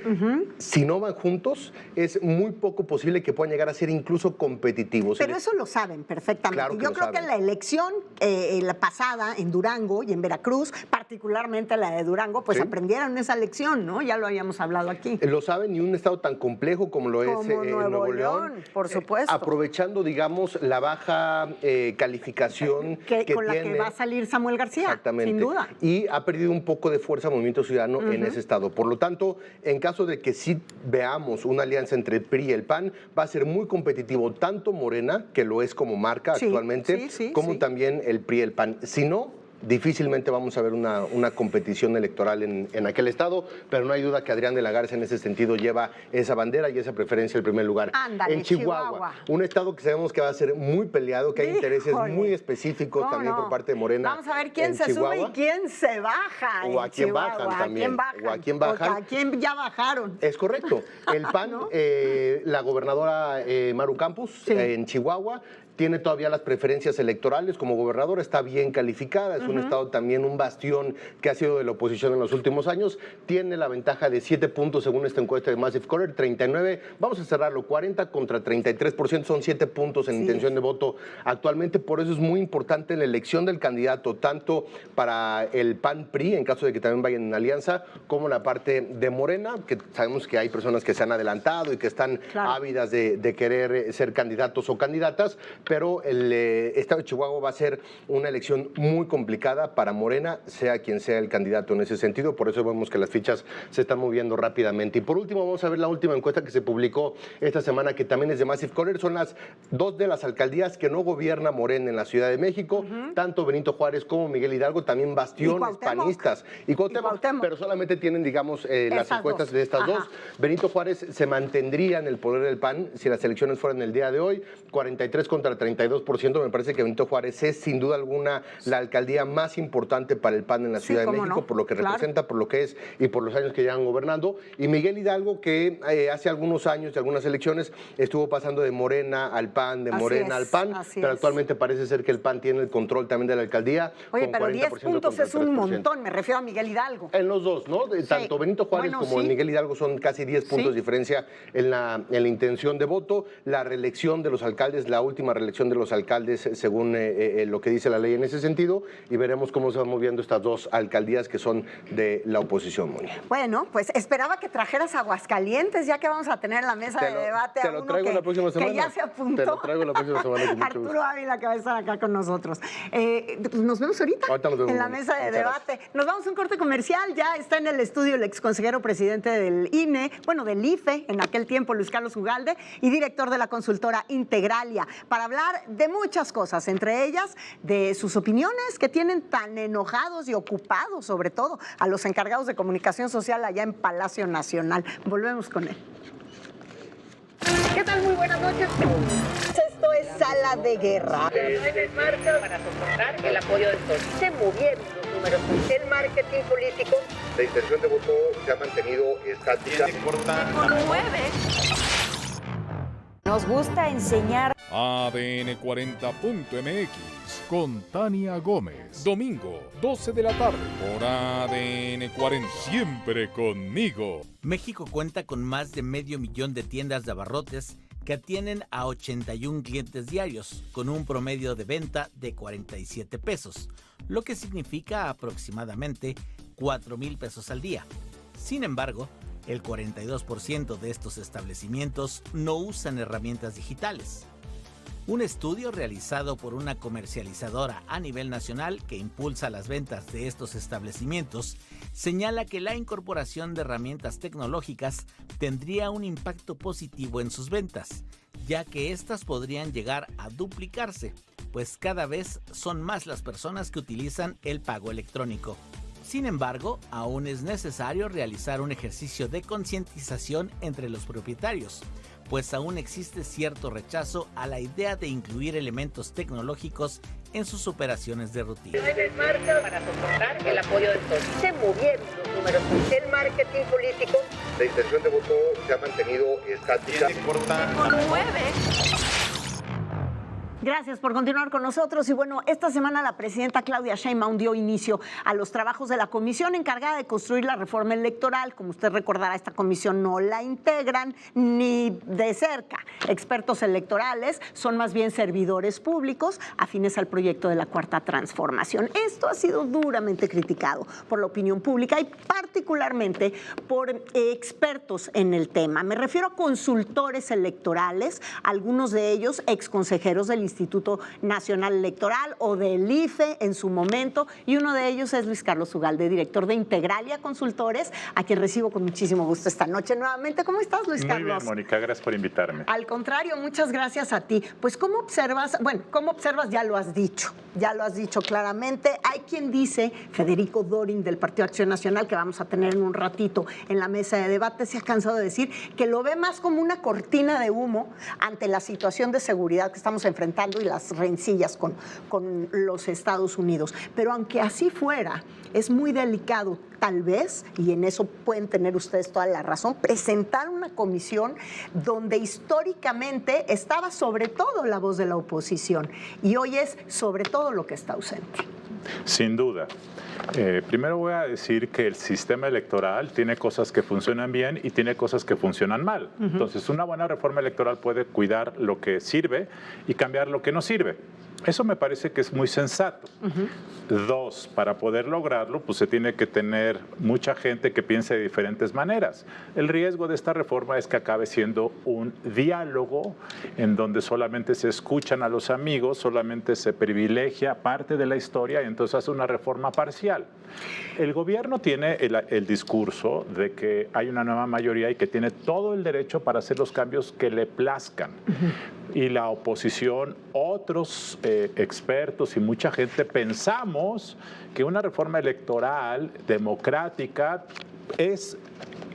Si no van juntos, es muy poco posible que puedan llegar a ser incluso competitivos. Pero eso lo saben perfectamente. Claro que yo creo que en la elección la pasada en Durango y en Veracruz, particularmente la de Durango, pues aprendieron esa lección, ¿no? Ya lo habíamos hablado aquí. Lo saben, y un estado tan complejo como lo es Nuevo León, por supuesto. Aprovechando, digamos, la baja calificación que con la tiene, que va a salir Samuel García, exactamente, sin duda. Y ha perdido un poco de fuerza Movimiento Ciudadano en ese estado. Por lo tanto, en caso de que sí veamos una alianza entre el PRI y el PAN, va a ser muy competitivo tanto Morena, que lo es como marca actualmente, como también el PRI y el PAN. Si no, difícilmente vamos a ver una competición electoral en aquel estado, pero no hay duda que Adrián de la Garza en ese sentido lleva esa bandera y esa preferencia en primer lugar. Ándale, en Chihuahua, un estado que sabemos que va a ser muy peleado, que hay intereses muy específicos también por parte de Morena. Vamos a ver quién se sube y quién se baja. O a quién bajan también. O a quién ya bajaron. Es correcto. El PAN, ¿no? La gobernadora Maru Campos en Chihuahua tiene todavía las preferencias electorales como gobernadora, está bien calificada, es un estado también, un bastión que ha sido de la oposición en los últimos años, tiene la ventaja de 7 puntos según esta encuesta de Massive Caller, 39, vamos a cerrarlo, 40 contra 33%, son 7 puntos en intención de voto actualmente, por eso es muy importante la elección del candidato, tanto para el PAN-PRI, en caso de que también vayan en alianza, como la parte de Morena, que sabemos que hay personas que se han adelantado y que están ávidas de querer ser candidatos o candidatas, pero el estado de Chihuahua va a ser una elección muy complicada para Morena, sea quien sea el candidato en ese sentido, por eso vemos que las fichas se están moviendo rápidamente. Y por último, vamos a ver la última encuesta que se publicó esta semana, que también es de Massive Caller, son las 2 de las alcaldías que no gobierna Morena en la Ciudad de México, tanto Benito Juárez como Miguel Hidalgo, también bastiones panistas. Y Cuauhtémoc, pero solamente tienen, digamos, las encuestas de estas dos. Benito Juárez se mantendría en el poder del PAN si las elecciones fueran el día de hoy, 43 contra 32%, me parece que Benito Juárez es sin duda alguna la alcaldía más importante para el PAN en la Ciudad de México, por lo que representa, por lo que es y por los años que llevan gobernando. Y Miguel Hidalgo, que hace algunos años de algunas elecciones estuvo pasando de Morena al PAN, de Morena al PAN, pero actualmente parece ser que el PAN tiene el control también de la alcaldía. Oye, pero 10 puntos es un montón, me refiero a Miguel Hidalgo. En los dos, ¿no? Tanto Benito Juárez como Miguel Hidalgo son casi 10 puntos de diferencia en la intención de voto. La reelección de los alcaldes, la última reelección de los alcaldes según lo que dice la ley en ese sentido, y veremos cómo se van moviendo estas dos alcaldías que son de la oposición, Mónica. Bueno, pues esperaba que trajeras Aguascalientes, ya que vamos a tener la mesa de debate. Te lo traigo la próxima semana. Que ya se apuntó. Te lo traigo la próxima semana. Arturo Ávila, que va a estar acá con nosotros. Nos vemos ahorita en la mesa de debate. Nos vamos a un corte comercial. Ya está en el estudio el exconsejero presidente del INE, bueno, del IFE, en aquel tiempo, Luis Carlos Ugalde, y director de la consultora Integralia, para hablar de muchas cosas, entre ellas de sus opiniones que tienen tan enojados y ocupados, sobre todo, a los encargados de comunicación social allá en Palacio Nacional. Volvemos con él. ¿Qué tal? Muy buenas noches. Esto es Sala de Guerra. En marcha para soportar el apoyo del PRI. Se movieron los números. El marketing político. La intención de voto se ha mantenido estática. Nos gusta enseñar. ADN40.mx con Tania Gómez. Domingo, 12 de la tarde, por ADN 40. Siempre conmigo. México cuenta con más de 500,000 de tiendas de abarrotes que atienden a 81 clientes diarios, con un promedio de venta de 47 pesos, lo que significa aproximadamente 4,000 pesos al día. Sin embargo, el 42% de estos establecimientos no usan herramientas digitales. Un estudio realizado por una comercializadora a nivel nacional que impulsa las ventas de estos establecimientos señala que la incorporación de herramientas tecnológicas tendría un impacto positivo en sus ventas, ya que éstas podrían llegar a duplicarse, pues cada vez son más las personas que utilizan el pago electrónico. Sin embargo, aún es necesario realizar un ejercicio de concientización entre los propietarios, pues aún existe cierto rechazo a la idea de incluir elementos tecnológicos en sus operaciones de rutina. En marcha para soportar el apoyo del PRI. Se movieron los números. El marketing político. La intención de voto se ha mantenido estática. Gracias por continuar con nosotros. Y bueno, esta semana la presidenta Claudia Sheinbaum dio inicio a los trabajos de la comisión encargada de construir la reforma electoral. Como usted recordará, esta comisión no la integran ni de cerca expertos electorales, son más bien servidores públicos afines al proyecto de la Cuarta Transformación. Esto ha sido duramente criticado por la opinión pública y particularmente por expertos en el tema. Me refiero a consultores electorales, algunos de ellos exconsejeros del Instituto Nacional Electoral o del IFE en su momento, y uno de ellos es Luis Carlos Ugalde, director de Integralia Consultores, a quien recibo con muchísimo gusto esta noche nuevamente. ¿Cómo estás, Luis Carlos? Muy bien, Mónica, gracias por invitarme. Al contrario, muchas gracias a ti. Pues, ¿cómo observas? Bueno, ¿cómo observas? Ya lo has dicho claramente. Hay quien dice, Federico Dorin del Partido Acción Nacional, que vamos a tener en un ratito en la mesa de debate, se ha cansado de decir que lo ve más como una cortina de humo ante la situación de seguridad que estamos enfrentando y las rencillas con los Estados Unidos. Pero aunque así fuera, es muy delicado, tal vez, y en eso pueden tener ustedes toda la razón, presentar una comisión donde históricamente estaba sobre todo la voz de la oposición y hoy es sobre todo lo que está ausente. Sin duda. Primero voy a decir que el sistema electoral tiene cosas que funcionan bien y tiene cosas que funcionan mal. Entonces, una buena reforma electoral puede cuidar lo que sirve y cambiar lo que no sirve. Eso me parece que es muy sensato. Dos, para poder lograrlo, pues se tiene que tener mucha gente que piense de diferentes maneras. El riesgo de esta reforma es que acabe siendo un diálogo en donde solamente se escuchan a los amigos, solamente se privilegia parte de la historia y entonces hace una reforma parcial. El gobierno tiene el discurso de que hay una nueva mayoría y que tiene todo el derecho para hacer los cambios que le plazcan. Y la oposición, otros expertos y mucha gente pensamos que una reforma electoral democrática es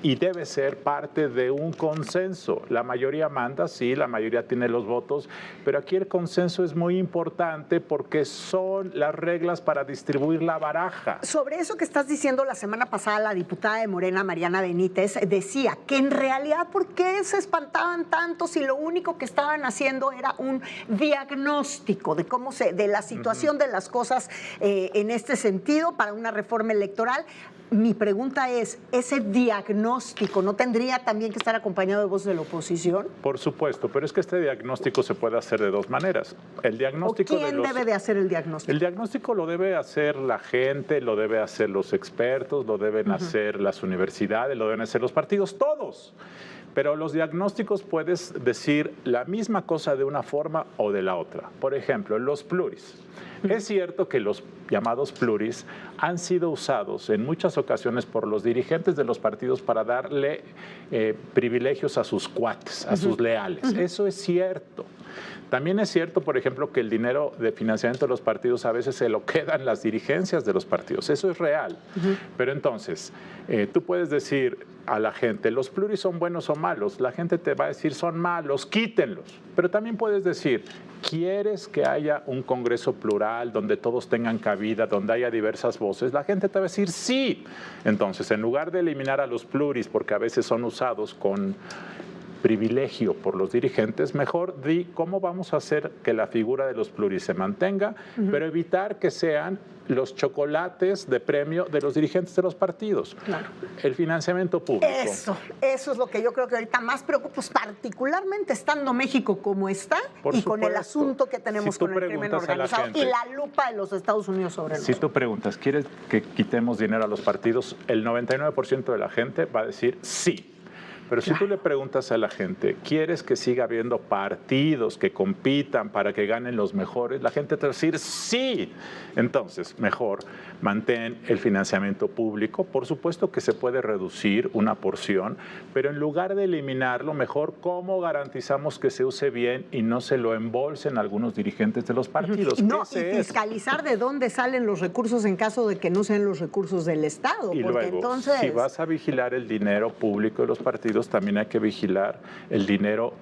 y debe ser parte de un consenso. La mayoría manda, sí, la mayoría tiene los votos, pero aquí el consenso es muy importante porque son las reglas para distribuir la baraja. Sobre eso que estás diciendo, la semana pasada la diputada de Morena, Mariana Benítez, decía que en realidad, ¿por qué se espantaban tanto si lo único que estaban haciendo era un diagnóstico de cómo de la situación de las cosas en este sentido para una reforma electoral? Mi pregunta es, ¿ese diagnóstico no tendría también que estar acompañado de voz de la oposición? Por supuesto, pero es que este diagnóstico se puede hacer de dos maneras. El diagnóstico ¿Quién debe de hacer el diagnóstico? El diagnóstico lo debe hacer la gente, lo debe hacer los expertos, lo deben hacer las universidades, lo deben hacer los partidos, todos. Pero los diagnósticos puedes decir la misma cosa de una forma o de la otra. Por ejemplo, los pluris. Es cierto que los llamados pluris han sido usados en muchas ocasiones por los dirigentes de los partidos para darle privilegios a sus cuates, a sus leales. Eso es cierto. También es cierto, por ejemplo, que el dinero de financiamiento de los partidos a veces se lo quedan las dirigencias de los partidos. Eso es real. Pero entonces, tú puedes decir a la gente, los pluris son buenos o malos. La gente te va a decir, son malos, quítenlos. Pero también puedes decir, ¿quieres que haya un Congreso plural donde todos tengan cabida, donde haya diversas voces? La gente te va a decir, sí. Entonces, en lugar de eliminar a los pluris, porque a veces son usados con privilegio por los dirigentes, mejor di cómo vamos a hacer que la figura de los pluris se mantenga, pero evitar que sean los chocolates de premio de los dirigentes de los partidos. Claro. El financiamiento público. Eso es lo que yo creo que ahorita más preocupa, pues, particularmente estando México como está y con el asunto que tenemos con el crimen organizado y la lupa de los Estados Unidos sobre nosotros. Si tú preguntas, ¿quieres que quitemos dinero a los partidos? El 99% de la gente va a decir sí. Pero si tú le preguntas a la gente, ¿quieres que siga habiendo partidos que compitan para que ganen los mejores? La gente te va a decir sí. Entonces, mejor mantén el financiamiento público. Por supuesto que se puede reducir una porción, pero en lugar de eliminarlo, mejor cómo garantizamos que se use bien y no se lo embolsen algunos dirigentes de los partidos. No, y fiscalizar de dónde salen los recursos en caso de que no sean los recursos del Estado. Y porque luego, entonces, si vas a vigilar el dinero público de los partidos, también hay que vigilar el dinero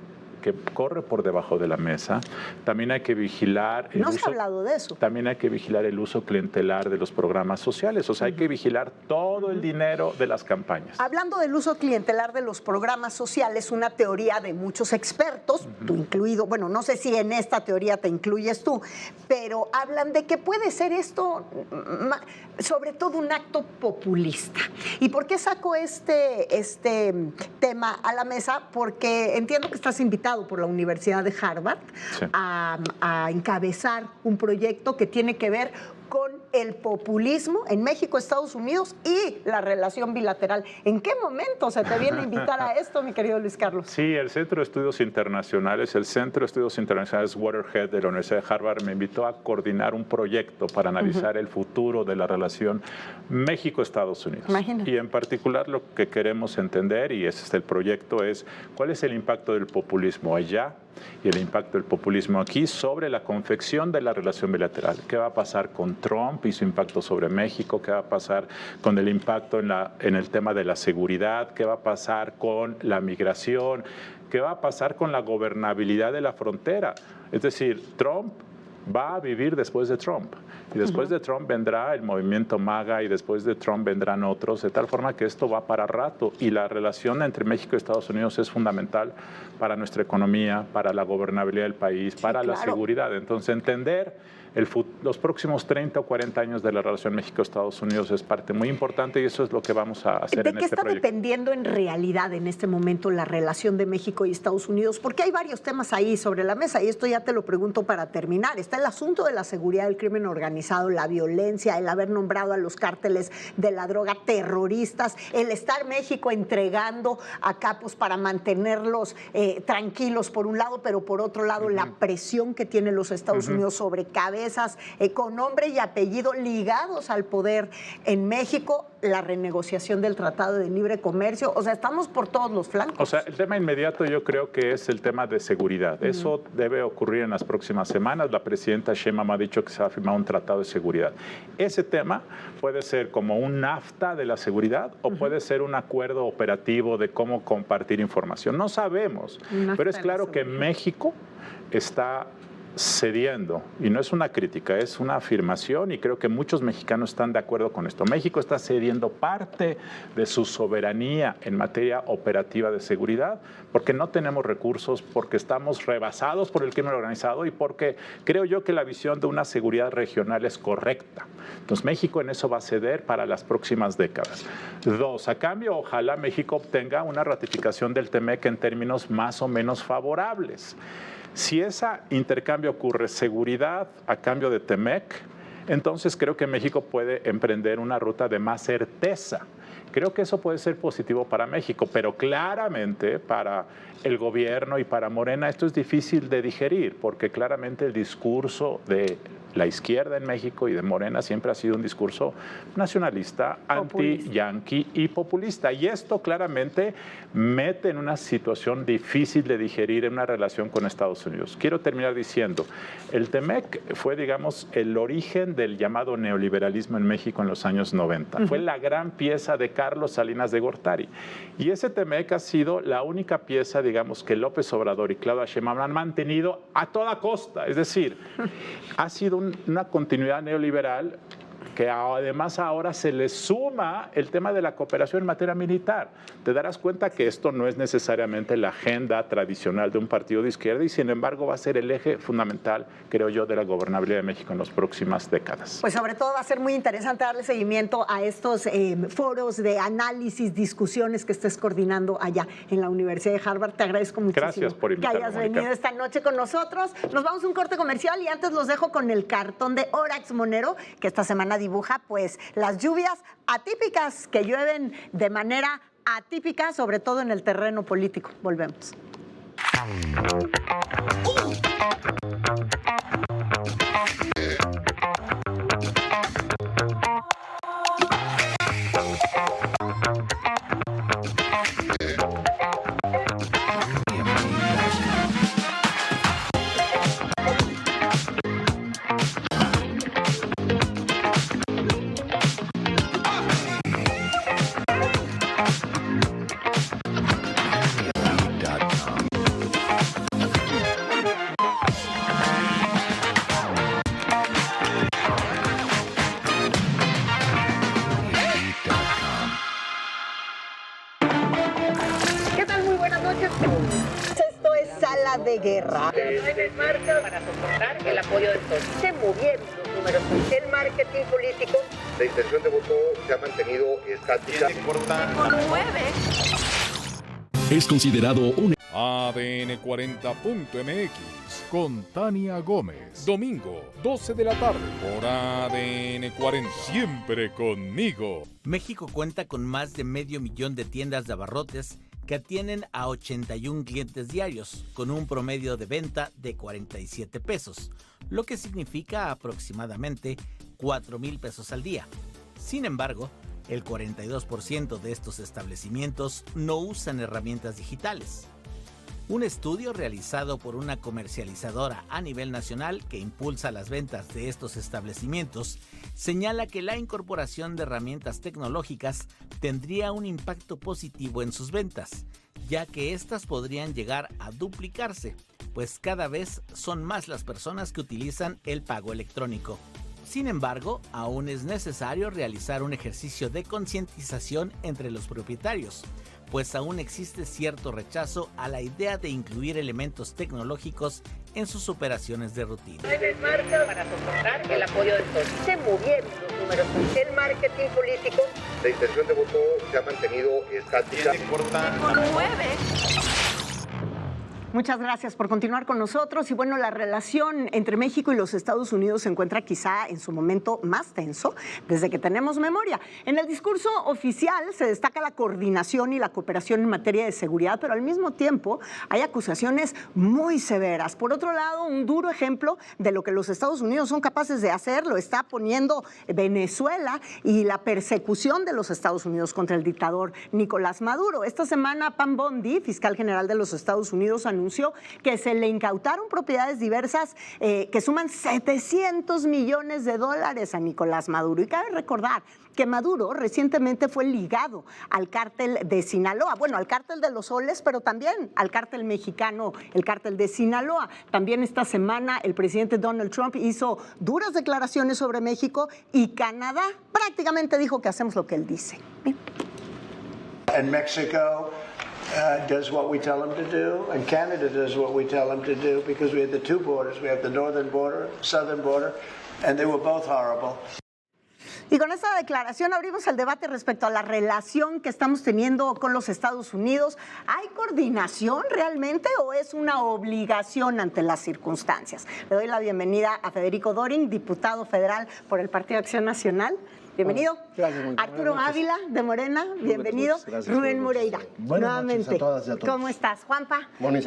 que corre por debajo de la mesa. También hay que vigilar el uso, se ha hablado de eso. También hay que vigilar el uso clientelar de los programas sociales. O sea, hay que vigilar todo el dinero de las campañas. Hablando del uso clientelar de los programas sociales, una teoría de muchos expertos, tú incluido, bueno, no sé si en esta teoría te incluyes tú, pero hablan de que puede ser esto sobre todo un acto populista. ¿Y por qué saco este tema a la mesa? Porque entiendo que estás invitado por la Universidad de Harvard a encabezar un proyecto que tiene que ver con el populismo en México, Estados Unidos y la relación bilateral. ¿En qué momento se te viene a invitar a esto, mi querido Luis Carlos? Sí, el Centro de Estudios Internacionales, Waterhead de la Universidad de Harvard me invitó a coordinar un proyecto para analizar el futuro de la relación México-Estados Unidos. Imagínate. Y en particular lo que queremos entender, y ese es el proyecto, es cuál es el impacto del populismo allá y el impacto del populismo aquí sobre la confección de la relación bilateral. ¿Qué va a pasar con Trump y su impacto sobre México? ¿Qué va a pasar con el impacto en el tema de la seguridad? ¿Qué va a pasar con la migración? ¿Qué va a pasar con la gobernabilidad de la frontera? Es decir, Trump va a vivir después de Trump. Y después de Trump vendrá el movimiento MAGA y después de Trump vendrán otros, de tal forma que esto va para rato. Y la relación entre México y Estados Unidos es fundamental para nuestra economía, para la gobernabilidad del país, para la seguridad. Entonces, entender los próximos 30 o 40 años de la relación México-Estados Unidos es parte muy importante y eso es lo que vamos a hacer en este proyecto. ¿De qué está dependiendo en realidad en este momento la relación de México y Estados Unidos? Porque hay varios temas ahí sobre la mesa y esto ya te lo pregunto para terminar. Está el asunto de la seguridad del crimen organizado, la violencia, el haber nombrado a los cárteles de la droga terroristas, el estar México entregando a capos para mantenerlos tranquilos por un lado, pero por otro lado la presión que tienen los Estados Unidos sobre cabezas con nombre y apellido ligados al poder en México, la renegociación del Tratado de Libre Comercio. O sea, estamos por todos los flancos. O sea, el tema inmediato yo creo que es el tema de seguridad. Eso debe ocurrir en las próximas semanas. La presidenta Sheinbaum ha dicho que se va a firmar un tratado de seguridad. Ese tema puede ser como un NAFTA de la seguridad o puede ser un acuerdo operativo de cómo compartir información. No sabemos, pero es claro que México está cediendo, y no es una crítica, es una afirmación y creo que muchos mexicanos están de acuerdo con esto. México está cediendo parte de su soberanía en materia operativa de seguridad porque no tenemos recursos, porque estamos rebasados por el crimen organizado y porque creo yo que la visión de una seguridad regional es correcta. Entonces México en eso va a ceder para las próximas décadas. 2, a cambio, ojalá México obtenga una ratificación del TEMEC en términos más o menos favorables. Si ese intercambio ocurre, seguridad a cambio de TEMEC, entonces creo que México puede emprender una ruta de más certeza. Creo que eso puede ser positivo para México, pero claramente para el gobierno y para Morena esto es difícil de digerir, porque claramente el discurso de la izquierda en México y de Morena siempre ha sido un discurso nacionalista, anti-yanqui y populista. Y esto claramente mete en una situación difícil de digerir en una relación con Estados Unidos. Quiero terminar diciendo, el TEMEC fue, digamos, el origen del llamado neoliberalismo en México en los años 90. Fue la gran pieza de Carlos Salinas de Gortari. Y ese TEMEC ha sido la única pieza, digamos, que López Obrador y Claudia Sheinbaum han mantenido a toda costa. Es decir, ha sido una continuidad neoliberal que además ahora se le suma el tema de la cooperación en materia militar. Te darás cuenta que esto no es necesariamente la agenda tradicional de un partido de izquierda y sin embargo va a ser el eje fundamental, creo yo, de la gobernabilidad de México en las próximas décadas. Pues sobre todo va a ser muy interesante darle seguimiento a estos foros de análisis, discusiones que estés coordinando allá en la Universidad de Harvard. Te agradezco muchísimo. Gracias por invitarme, que hayas venido esta noche con nosotros. Nos vamos a un corte comercial y antes los dejo con el cartón de Orax Monero, que esta semana dibuja pues las lluvias atípicas que llueven de manera atípica, sobre todo en el terreno político. Volvemos. De guerra. Marcas para soportar el apoyo del sol. Se movieron los números. El marketing político. La intención de voto se ha mantenido estática. Es considerado un ADN40.mx con Tania Gómez. Domingo, 12 de la tarde por ADN 40. Siempre conmigo. México cuenta con más de 500,000 de tiendas de abarrotes que atienden a 81 clientes diarios, con un promedio de venta de 47 pesos, lo que significa aproximadamente 4,000 pesos al día. Sin embargo, el 42% de estos establecimientos no usan herramientas digitales. Un estudio realizado por una comercializadora a nivel nacional que impulsa las ventas de estos establecimientos señala que la incorporación de herramientas tecnológicas tendría un impacto positivo en sus ventas, ya que éstas podrían llegar a duplicarse, pues cada vez son más las personas que utilizan el pago electrónico. Sin embargo, aún es necesario realizar un ejercicio de concientización entre los propietarios, pues aún existe cierto rechazo a la idea de incluir elementos tecnológicos en sus operaciones de rutina. En marcha para soportar el apoyo de todos. Se movieron los números. El marketing político. La intención de voto se ha mantenido estática. Muchas gracias por continuar con nosotros. Y bueno, la relación entre México y los Estados Unidos se encuentra quizá en su momento más tenso desde que tenemos memoria. En el discurso oficial se destaca la coordinación y la cooperación en materia de seguridad, pero al mismo tiempo hay acusaciones muy severas. Por otro lado, un duro ejemplo de lo que los Estados Unidos son capaces de hacer lo está poniendo Venezuela y la persecución de los Estados Unidos contra el dictador Nicolás Maduro. Esta semana, Pam Bondi, fiscal general de los Estados Unidos, anunció que se le incautaron propiedades diversas que suman $700 millones a Nicolás Maduro. Y cabe recordar que Maduro recientemente fue ligado al cártel de Sinaloa, bueno, al cártel de los soles, pero también al cártel mexicano, el cártel de Sinaloa. También esta semana el presidente Donald Trump hizo duras declaraciones sobre México y Canadá prácticamente dijo que hacemos lo que él dice. And Mexico does what we tell them to do, and Canada does what we tell them to do, because we have the two borders. We have the northern border, southern border, and they were both horrible. Y con esta declaración abrimos el debate respecto a la relación que estamos teniendo con los Estados Unidos. ¿Hay coordinación realmente o es una obligación ante las circunstancias? Le doy la bienvenida a Federico Dorin, diputado federal por el Partido Acción Nacional. Bienvenido. Gracias, Mónica. Arturo Ávila, de Morena, bienvenido. Rubén Moreira, nuevamente. A todas y a todos. ¿Cómo estás, Juanpa? Bueno,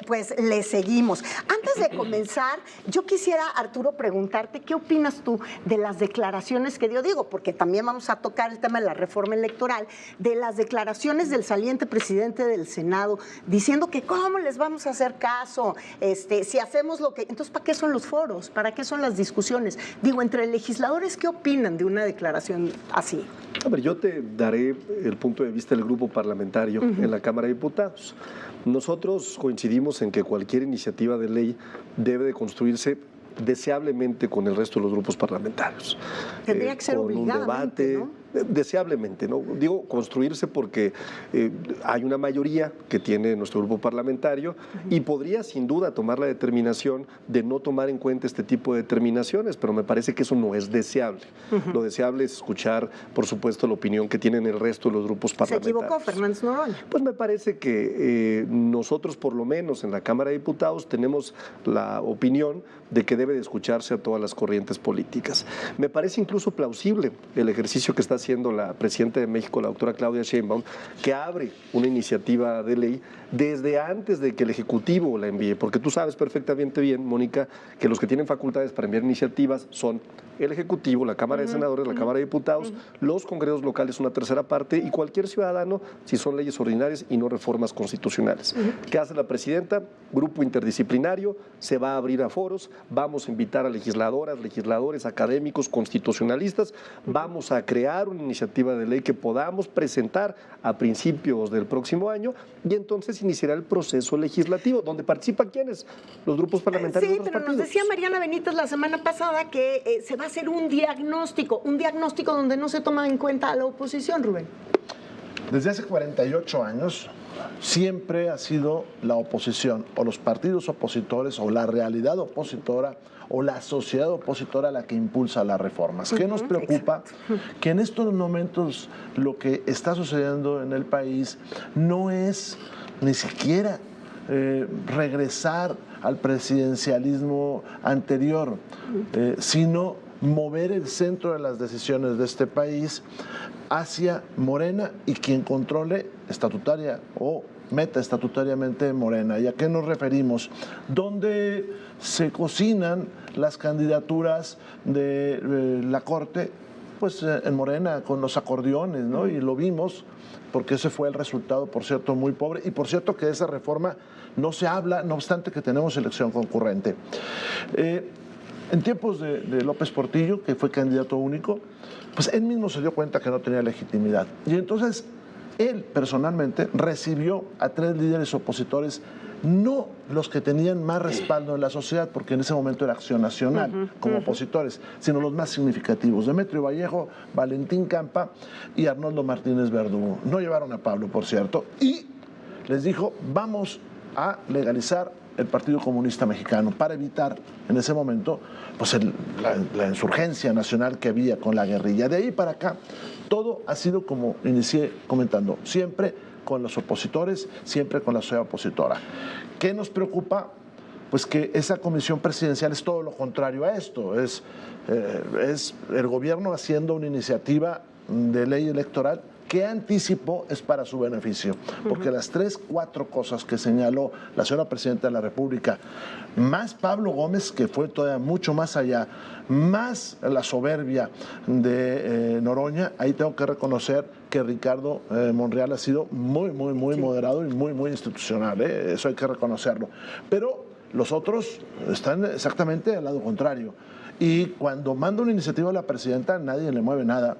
pues le seguimos. Antes de comenzar, yo quisiera, Arturo, preguntarte, ¿qué opinas tú de las declaraciones que dio? Digo, porque también vamos a tocar el tema de la reforma electoral, de las declaraciones del saliente presidente del Senado, diciendo que cómo les vamos a hacer caso, si hacemos lo que... Entonces, ¿para qué son los foros? ¿Para qué son las discusiones? Digo, entre legisladores, ¿qué opinan de una declaración así? A ver, yo te daré el punto de vista del grupo parlamentario en la Cámara de Diputados. Nosotros coincidimos en que cualquier iniciativa de ley debe de construirse deseablemente con el resto de los grupos parlamentarios. Tendría que ser obligadamente, un debate, ¿no? Deseablemente, ¿no? Digo construirse porque hay una mayoría que tiene nuestro grupo parlamentario y podría sin duda tomar la determinación de no tomar en cuenta este tipo de determinaciones, pero me parece que eso no es deseable. Lo deseable es escuchar, por supuesto, la opinión que tienen el resto de los grupos parlamentarios. ¿Se equivocó Fernández Noroña? Pues me parece que nosotros, por lo menos en la Cámara de Diputados, tenemos la opinión de que debe de escucharse a todas las corrientes políticas. Me parece incluso plausible el ejercicio que está haciendo la presidenta de México, la doctora Claudia Sheinbaum, que abre una iniciativa de ley desde antes de que el Ejecutivo la envíe, porque tú sabes perfectamente bien, Mónica, que los que tienen facultades para enviar iniciativas son el Ejecutivo, la Cámara de Senadores, la Cámara de Diputados, los congresos locales, una tercera parte, y cualquier ciudadano si son leyes ordinarias y no reformas constitucionales. ¿Qué hace la presidenta? Grupo interdisciplinario, se va a abrir a foros, vamos a invitar a legisladoras, legisladores, académicos, constitucionalistas, vamos a crear una iniciativa de ley que podamos presentar a principios del próximo año y entonces iniciará el proceso legislativo, donde participan ¿quiénes? Los grupos parlamentarios de otros partidos. Nos decía Mariana Benítez la semana pasada que se va a hacer un diagnóstico donde no se toma en cuenta a la oposición, Rubén. Desde hace 48 años siempre ha sido la oposición o los partidos opositores o la realidad opositora o la sociedad opositora la que impulsa las reformas. ¿Qué nos preocupa? Que en estos momentos lo que está sucediendo en el país no es ni siquiera regresar al presidencialismo anterior, sino mover el centro de las decisiones de este país hacia Morena y quien controle estatutaria o meta estatutariamente Morena. ¿Y a qué nos referimos? Donde se cocinan las candidaturas de la Corte, pues en Morena, con los acordeones, ¿no? Y lo vimos, porque ese fue el resultado, por cierto, muy pobre. Y por cierto que de esa reforma no se habla, no obstante que tenemos elección concurrente. En tiempos de López Portillo, que fue candidato único, pues él mismo se dio cuenta que no tenía legitimidad. Y entonces él personalmente recibió a 3 líderes opositores, no los que tenían más respaldo en la sociedad, porque en ese momento era Acción Nacional como opositores, sino los más significativos: Demetrio Vallejo, Valentín Campa y Arnoldo Martínez Verdugo. No llevaron a Pablo, por cierto, y les dijo: vamos a legalizar el Partido Comunista Mexicano, para evitar en ese momento pues la insurgencia nacional que había con la guerrilla. De ahí para acá, todo ha sido, como inicié comentando, siempre con los opositores, siempre con la sociedad opositora. ¿Qué nos preocupa? Pues que esa comisión presidencial es todo lo contrario a esto, es el gobierno haciendo una iniciativa de ley electoral que anticipó es para su beneficio, porque las 3, 4 cosas que señaló la señora Presidenta de la República, más Pablo Gómez, que fue todavía mucho más allá, más la soberbia de Noroña, ahí tengo que reconocer que Ricardo Monreal ha sido muy moderado y muy institucional, eso hay que reconocerlo. Pero los otros están exactamente al lado contrario. Y cuando manda una iniciativa a la Presidenta, nadie le mueve nada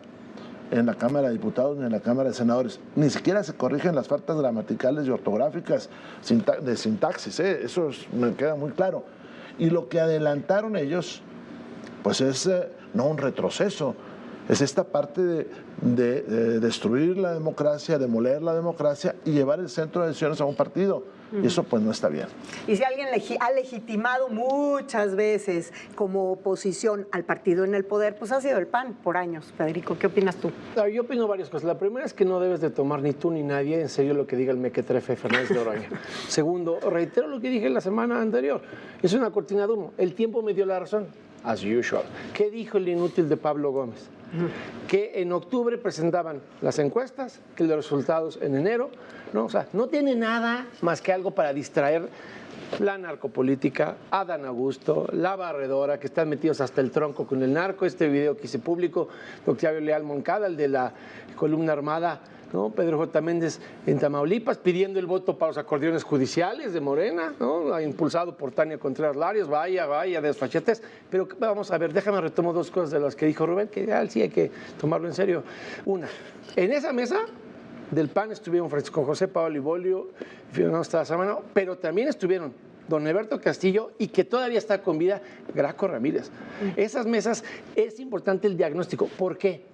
en la Cámara de Diputados ni en la Cámara de Senadores. Ni siquiera se corrigen las faltas gramaticales y ortográficas de sintaxis, eso me queda muy claro. Y lo que adelantaron ellos, pues es no un retroceso, es esta parte de destruir la democracia, demoler la democracia y llevar el centro de decisiones a un partido. Y eso pues no está bien. Y si alguien ha legitimado muchas veces como oposición al partido en el poder, pues ha sido el PAN por años. Federico, ¿qué opinas tú? Yo opino varias cosas. La primera es que no debes de tomar ni tú ni nadie en serio lo que diga el mequetrefe Fernández de Noroña. Segundo, reitero lo que dije la semana anterior. Es una cortina de humo. El tiempo me dio la razón, as usual. ¿Qué dijo el inútil de Pablo Gómez? Que en octubre presentaban las encuestas, que los resultados en enero, ¿no? O sea, no tiene nada más que algo para distraer la narcopolítica, Adán Augusto, la barredora, que están metidos hasta el tronco con el narco. Este video que hice público, Octavio Leal Moncada, el de la columna armada, ¿no? Pedro J. Méndez en Tamaulipas, pidiendo el voto para los acordeones judiciales de Morena, ¿no? Impulsado por Tania Contreras Larios, vaya desfachetes. Pero vamos a ver, déjame retomo 2 cosas de las que dijo Rubén, que sí hay que tomarlo en serio. Una, en esa mesa del PAN estuvieron Francisco José Paoli Bolio, Fernando Samano, pero también estuvieron don Eberto Castillo y que todavía está con vida, Graco Ramírez. Esas mesas es importante el diagnóstico. ¿Por qué?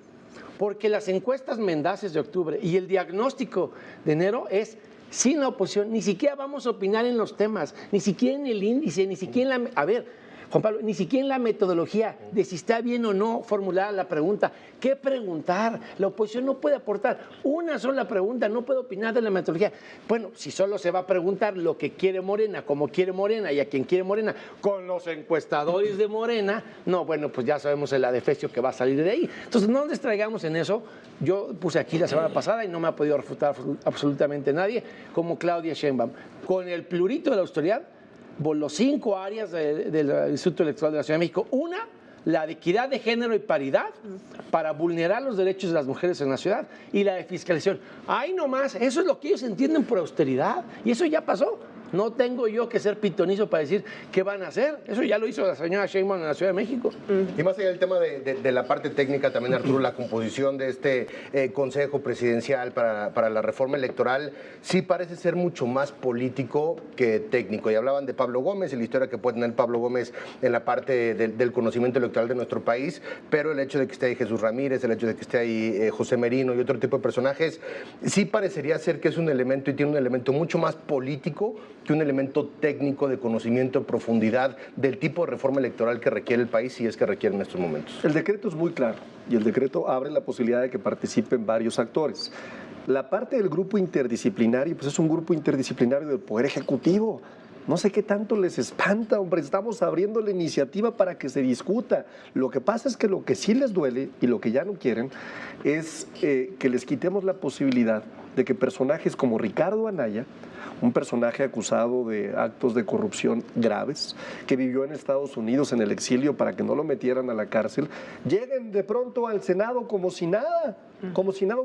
Porque las encuestas mendaces de octubre y el diagnóstico de enero es sin la oposición, ni siquiera vamos a opinar en los temas, ni siquiera en el índice, ni siquiera en la... A ver, Juan Pablo, ni siquiera en la metodología de si está bien o no formulada la pregunta. ¿Qué preguntar? La oposición no puede aportar una sola pregunta, no puede opinar de la metodología. Bueno, si solo se va a preguntar lo que quiere Morena, como quiere Morena y a quien quiere Morena, con los encuestadores de Morena, no, bueno, pues ya sabemos el adefesio que va a salir de ahí. Entonces, no nos distraigamos en eso. Yo puse aquí la semana pasada y no me ha podido refutar absolutamente nadie, como Claudia Sheinbaum. Con el plurito de la autoridad, los 5 áreas del Instituto Electoral de la Ciudad de México. Una, la de equidad de género y paridad para vulnerar los derechos de las mujeres en la ciudad, y la de fiscalización. Ahí nomás, eso es lo que ellos entienden por austeridad, y eso ya pasó. No tengo yo que ser pitonizo para decir qué van a hacer. Eso ya lo hizo la señora Sheinbaum en la Ciudad de México. Y más allá del tema de la parte técnica, también, Arturo, la composición de este Consejo Presidencial para la reforma electoral sí parece ser mucho más político que técnico. Y hablaban de Pablo Gómez y la historia que puede tener Pablo Gómez en la parte del conocimiento electoral de nuestro país, pero el hecho de que esté ahí Jesús Ramírez, el hecho de que esté ahí José Merino y otro tipo de personajes, sí parecería ser que es un elemento y tiene un elemento mucho más político que un elemento técnico de conocimiento en profundidad del tipo de reforma electoral que requiere el país, si es que requiere en estos momentos. El decreto es muy claro y el decreto abre la posibilidad de que participen varios actores. La parte del grupo interdisciplinario, pues es un grupo interdisciplinario del Poder Ejecutivo. No sé qué tanto les espanta, hombre, estamos abriendo la iniciativa para que se discuta. Lo que pasa es que lo que sí les duele y lo que ya no quieren es que les quitemos la posibilidad de que personajes como Ricardo Anaya, un personaje acusado de actos de corrupción graves, que vivió en Estados Unidos en el exilio para que no lo metieran a la cárcel, lleguen de pronto al Senado como si nada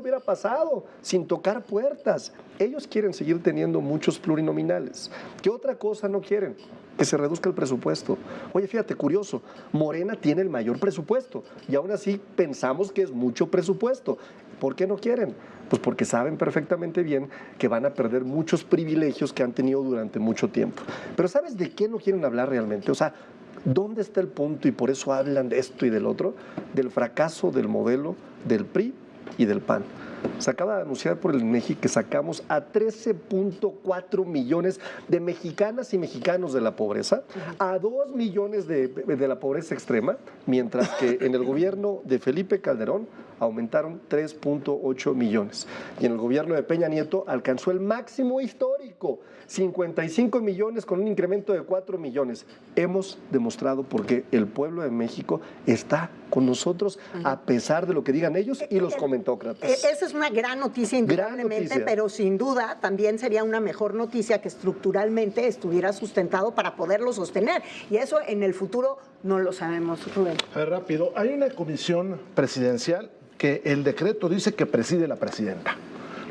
hubiera pasado, sin tocar puertas. Ellos quieren seguir teniendo muchos plurinominales. ¿Qué otra cosa no quieren? Que se reduzca el presupuesto. Oye, fíjate, curioso, Morena tiene el mayor presupuesto y aún así pensamos que es mucho presupuesto. ¿Por qué no quieren? Pues porque saben perfectamente bien que van a perder muchos privilegios que han tenido durante mucho tiempo. Pero ¿sabes de qué no quieren hablar realmente? O sea, ¿dónde está el punto? Y por eso hablan de esto y del otro, del fracaso del modelo del PRI y del PAN. Se acaba de anunciar por el INEGI que sacamos a 13.4 millones de mexicanas y mexicanos de la pobreza, a 2 millones de la pobreza extrema, mientras que en el gobierno de Felipe Calderón aumentaron 3.8 millones. Y en el gobierno de Peña Nieto alcanzó el máximo histórico, 55 millones con un incremento de 4 millones. Hemos demostrado por qué el pueblo de México está con nosotros a pesar de lo que digan ellos y los comentócratas. Esa es una gran noticia, indudablemente, pero sin duda también sería una mejor noticia que estructuralmente estuviera sustentado para poderlo sostener. Y eso en el futuro no lo sabemos, Rubén. Rápido, hay una comisión presidencial que el decreto dice que preside la presidenta.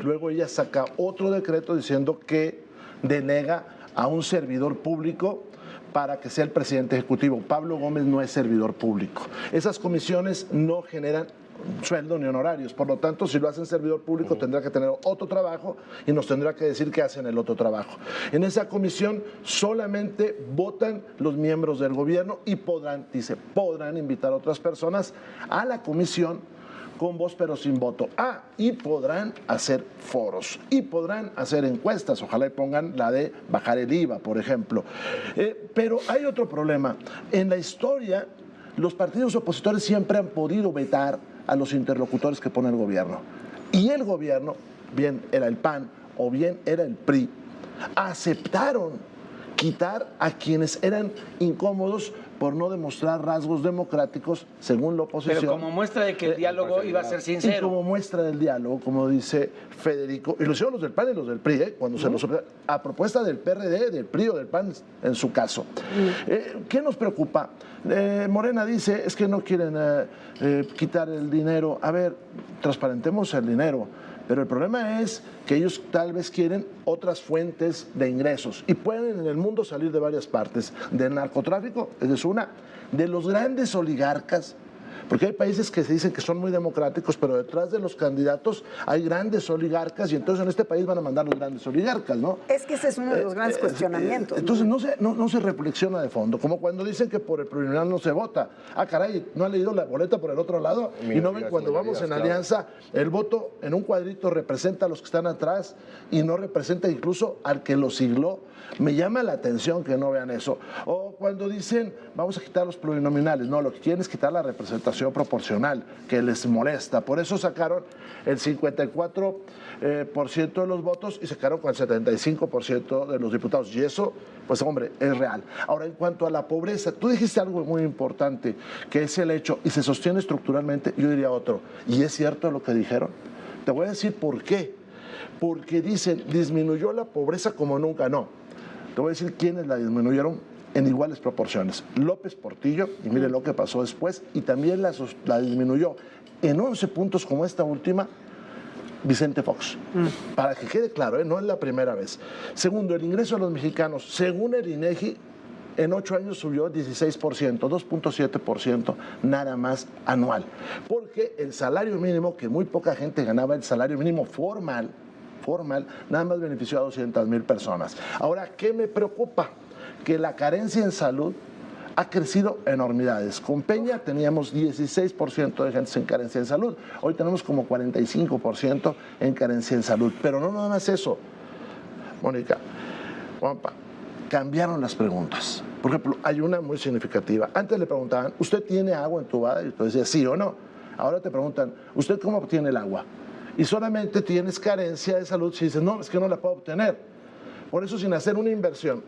Luego ella saca otro decreto diciendo que denega a un servidor público para que sea el presidente ejecutivo. Pablo Gómez no es servidor público. Esas comisiones no generan sueldo ni honorarios, por lo tanto, si lo hacen servidor público tendrá que tener otro trabajo y nos tendrá que decir qué hacen el otro trabajo. En esa comisión solamente votan los miembros del gobierno y podrán invitar a otras personas a la comisión con voz pero sin voto. Y podrán hacer foros y podrán hacer encuestas, ojalá y pongan la de bajar el IVA, por ejemplo. Pero hay otro problema. En la historia, los partidos opositores siempre han podido vetar a los interlocutores que pone el gobierno. Y el gobierno, bien era el PAN o bien era el PRI, aceptaron quitar a quienes eran incómodos por no demostrar rasgos democráticos según la oposición. Pero como muestra de que el diálogo iba a ser sincero. Y como muestra del diálogo, como dice Federico, y lo hicieron los del PAN y los del PRI, cuando se los a propuesta del PRD, del PRI o del PAN en su caso. ¿Qué nos preocupa? Morena dice, es que no quieren quitar el dinero. A ver, transparentemos el dinero. Pero el problema es que ellos tal vez quieren otras fuentes de ingresos y pueden en el mundo salir de varias partes. Del narcotráfico, esa es una. De los grandes oligarcas, porque hay países que se dicen que son muy democráticos, pero detrás de los candidatos hay grandes oligarcas y entonces en este país van a mandar los grandes oligarcas, ¿no? Es que ese es uno de los grandes cuestionamientos. Entonces no se reflexiona de fondo, como cuando dicen que por el plurinominal no se vota. Caray, ¿no han leído la boleta por el otro lado? Y no ven cuando vamos en alianza, el voto en un cuadrito representa a los que están atrás y no representa incluso al que lo sigló. Me llama la atención que no vean eso. O cuando dicen, vamos a quitar los plurinominales. No, lo que quieren es quitar la representación proporcional, que les molesta. Por eso sacaron el 54% de los votos y sacaron con el 75% de los diputados. Y eso, pues hombre, es real. Ahora, en cuanto a la pobreza, tú dijiste algo muy importante, que es el hecho, y se sostiene estructuralmente, yo diría otro. ¿Y es cierto lo que dijeron? Te voy a decir por qué. Porque dicen, disminuyó la pobreza como nunca. No. Te voy a decir quiénes la disminuyeron en iguales proporciones. López Portillo, y mire lo que pasó después, y también la disminuyó en 11 puntos como esta última, Vicente Fox. Para que quede claro, no es la primera vez. Segundo, el ingreso de los mexicanos, según el INEGI, en 8 años subió 16%, 2.7% nada más anual. Porque el salario mínimo, que muy poca gente ganaba el salario mínimo formal, nada más benefició a 200,000 personas. Ahora, ¿qué me preocupa? Que la carencia en salud ha crecido enormidades. Con Peña teníamos 16% de gente en carencia en salud. Hoy tenemos como 45% en carencia en salud. Pero no nada más eso. Mónica, Juanpa, cambiaron las preguntas. Por ejemplo, hay una muy significativa. Antes le preguntaban, ¿usted tiene agua entubada? Y usted decía, sí o no. Ahora te preguntan, ¿usted cómo obtiene el agua? y solamente tienes carencia de salud si dices, no, es que no la puedo obtener. Por eso, sin hacer una inversión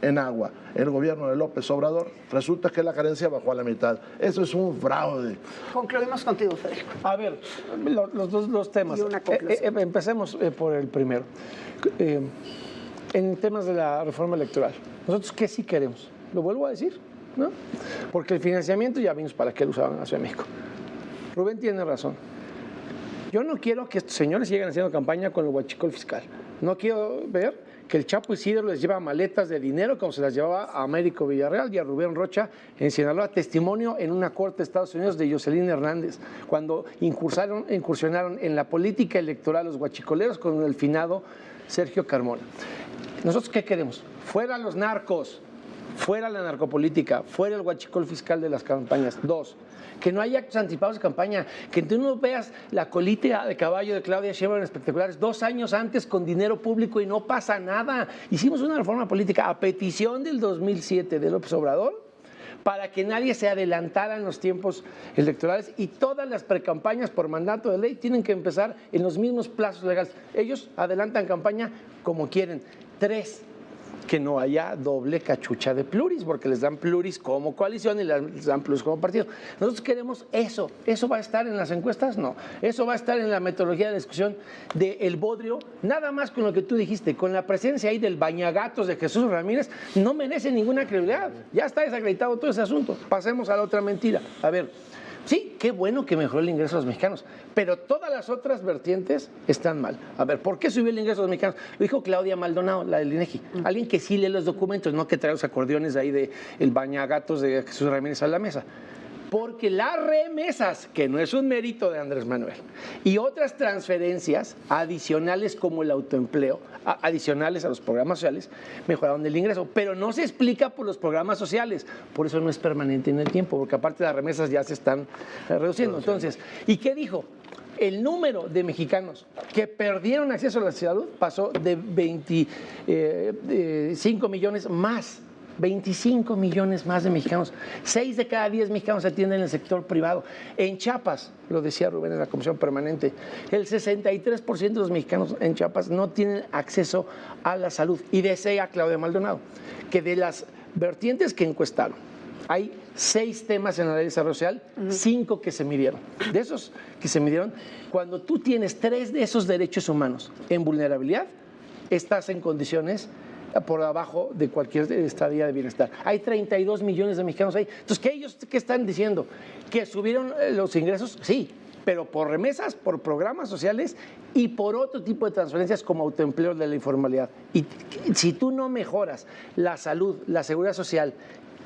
en agua, el gobierno de López Obrador, resulta que la carencia bajó a la mitad. Eso es un fraude. Concluimos contigo, Federico. A ver, los temas. Empecemos por el primero. En temas de la reforma electoral, ¿nosotros qué sí queremos? Lo vuelvo a decir, ¿no? Porque el financiamiento ya vimos para qué lo usaban en la Ciudad de México. Rubén tiene razón. Yo no quiero que estos señores sigan haciendo campaña con el huachicol fiscal. No quiero ver que el Chapo Isidro les lleva maletas de dinero como se las llevaba a Américo Villarreal y a Rubén Rocha en Sinaloa, testimonio en una corte de Estados Unidos de Jocelyn Hernández, cuando incursionaron en la política electoral los huachicoleros con el finado Sergio Carmona. ¿Nosotros qué queremos? Fuera los narcos, fuera la narcopolítica, fuera el huachicol fiscal de las campañas. 2, que no haya actos anticipados de campaña, que tú no veas la colita de caballo de Claudia Sheinbaum en espectaculares 2 años antes con dinero público y no pasa nada. Hicimos una reforma política a petición del 2007 de López Obrador para que nadie se adelantara en los tiempos electorales y todas las precampañas por mandato de ley tienen que empezar en los mismos plazos legales. Ellos adelantan campaña como quieren. 3, que no haya doble cachucha de pluris, porque les dan pluris como coalición y les dan pluris como partido. Nosotros queremos eso. ¿Eso va a estar en las encuestas? No. Eso va a estar en la metodología de la discusión del bodrio. Nada más con lo que tú dijiste, con la presencia ahí del bañagatos de Jesús Ramírez, no merece ninguna credibilidad. Ya está desacreditado todo ese asunto. Pasemos a la otra mentira. A ver, sí, qué bueno que mejoró el ingreso de los mexicanos, pero todas las otras vertientes están mal. A ver, ¿por qué subió el ingreso de los mexicanos? Lo dijo Claudia Maldonado, la del INEGI. Alguien que sí lee los documentos, no que trae los acordeones ahí de el bañagatos de Jesús Ramírez a la mesa. Porque las remesas, que no es un mérito de Andrés Manuel, y otras transferencias adicionales como el autoempleo, adicionales a los programas sociales, mejoraron el ingreso, pero no se explica por los programas sociales, por eso no es permanente en el tiempo, porque aparte las remesas ya se están reduciendo. Entonces, ¿y qué dijo? El número de mexicanos que perdieron acceso a la salud pasó de 25 millones más. 25 millones más de mexicanos. 6 de cada 10 mexicanos se atienden en el sector privado. En Chiapas, lo decía Rubén en la Comisión Permanente, el 63% de los mexicanos en Chiapas no tienen acceso a la salud. Y decía Claudia Maldonado que de las vertientes que encuestaron, hay 6 temas en la ley de desarrollo social, 5 que se midieron. De esos que se midieron, cuando tú tienes 3 de esos derechos humanos en vulnerabilidad, estás en condiciones por abajo de cualquier estadía de bienestar. Hay 32 millones de mexicanos ahí. Entonces, ¿qué están diciendo? ¿Que subieron los ingresos? Sí, pero por remesas, por programas sociales y por otro tipo de transferencias como autoempleo de la informalidad. Y si tú no mejoras la salud, la seguridad social,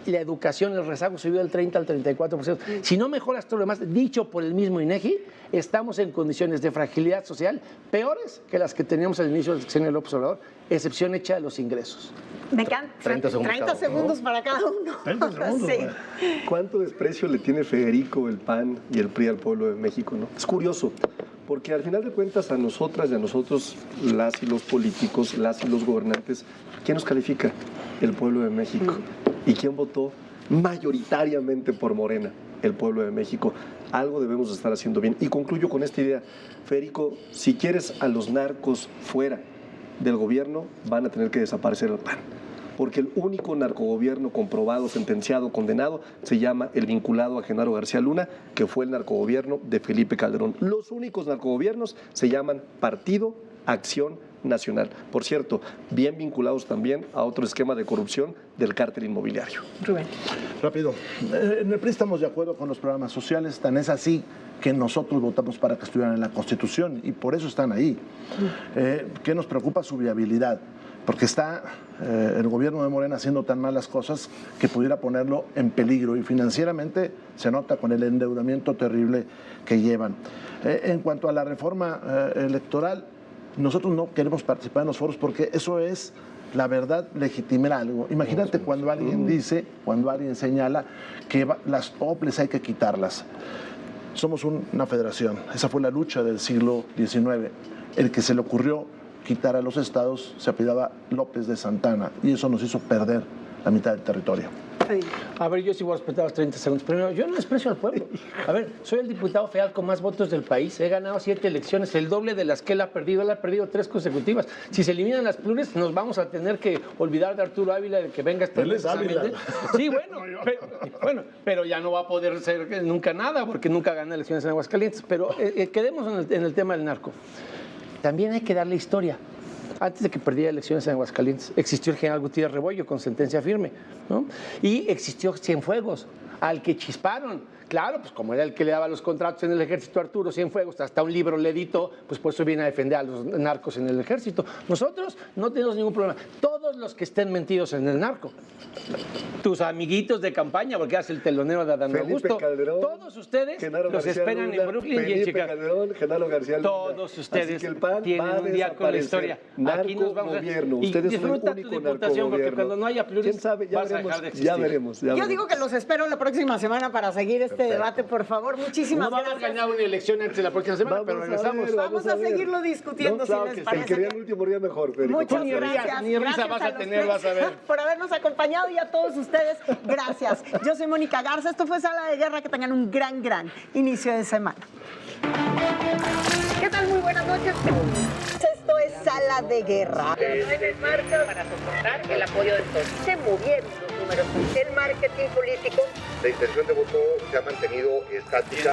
la educación, el rezago subió del 30 al 34%. Si no mejoras todo lo demás, dicho por el mismo INEGI, estamos en condiciones de fragilidad social peores que las que teníamos al inicio del sexenio de López Obrador, excepción hecha de los ingresos. Me encanta. 30 segundos para cada uno. 30 segundos. Sí. ¿Cuánto desprecio le tiene Federico, el PAN y el PRI al pueblo de México, ¿no? Es curioso, porque al final de cuentas a nosotras y a nosotros, las y los políticos, las y los gobernantes, ¿quién nos califica? El pueblo de México. ¿Y quién votó mayoritariamente por Morena? El pueblo de México. Algo debemos estar haciendo bien. Y concluyo con esta idea. Federico, si quieres a los narcos fuera del gobierno, van a tener que desaparecer el PAN. Porque el único narcogobierno comprobado, sentenciado, condenado, se llama el vinculado a Genaro García Luna, que fue el narcogobierno de Felipe Calderón. Los únicos narcogobiernos se llaman Partido Acción Nacional. Por cierto, bien vinculados también a otro esquema de corrupción del cártel inmobiliario. Rubén. Rápido. En el PRI estamos de acuerdo con los programas sociales, tan es así que nosotros votamos para que estuvieran en la Constitución y por eso están ahí. ¿Qué nos preocupa? Su viabilidad. Porque está el gobierno de Morena haciendo tan malas cosas que pudiera ponerlo en peligro y financieramente se nota con el endeudamiento terrible que llevan. En cuanto a la reforma electoral, nosotros no queremos participar en los foros porque eso es, la verdad, legitimar algo. Imagínate cuando alguien dice, cuando alguien señala que las OPLES hay que quitarlas. Somos una federación, esa fue la lucha del siglo XIX. El que se le ocurrió quitar a los estados se apellidaba López de Santana y eso nos hizo perder la mitad del territorio. Sí. A ver, yo sí voy a respetar los 30 segundos. Primero, yo no desprecio al pueblo. A ver, soy el diputado federal con más votos del país. He ganado 7 elecciones, el doble de las que él ha perdido. Él ha perdido 3 consecutivas. Si se eliminan las plures, nos vamos a tener que olvidar de Arturo Ávila, de que venga este Él es Ávila. Sí, pero ya no va a poder ser nunca nada, porque nunca gana elecciones en Aguascalientes. Pero quedemos en el tema del narco. También hay que darle historia. Antes de que perdiera elecciones en Aguascalientes, existió el general Gutiérrez Rebollo con sentencia firme, ¿no? Y existió Cienfuegos, al que chisparon. Claro, pues como era el que le daba los contratos en el ejército a Arturo Cienfuegos, hasta un libro le editó, pues por eso viene a defender a los narcos en el ejército. Nosotros no tenemos ningún problema. Todos los que estén metidos en el narco, tus amiguitos de campaña, porque eres el telonero de Adán Felipe Augusto, Calderón, todos ustedes Genaro los García esperan Luna, en Brooklyn y en Felipe Chicago. Calderón, Genaro García Luna. Todos ustedes Así que el PAN tienen va a un día con la historia. desaparecer. Aquí nos vamos a... Narcogobierno. Y Ustedes son el disfruta único tu diputación, porque narcogobierno. cuando no haya pluris, ¿Quién sabe? vas a dejar de existir. Ya veremos. Yo digo que los espero la próxima semana para seguir este debate, por favor. Muchísimas No vamos a gracias. ganar una elección antes de la próxima semana, pero regresamos. Vamos a seguirlo discutiendo, si les El parece. que vea el último día mejor, Federico. Muchas gracias. Ni risa Gracias vas a los tener, tres vas a ver. por habernos acompañado y a todos ustedes, gracias. Yo soy Mónica Garza, esto fue Sala de Guerra, que tengan un gran inicio de semana. ¿Qué tal? Muy buenas noches. Esto es Sala de Guerra. Las marcas para soportar el apoyo del sol. Se movieron los números. El marketing político. La intención de voto se ha mantenido estática.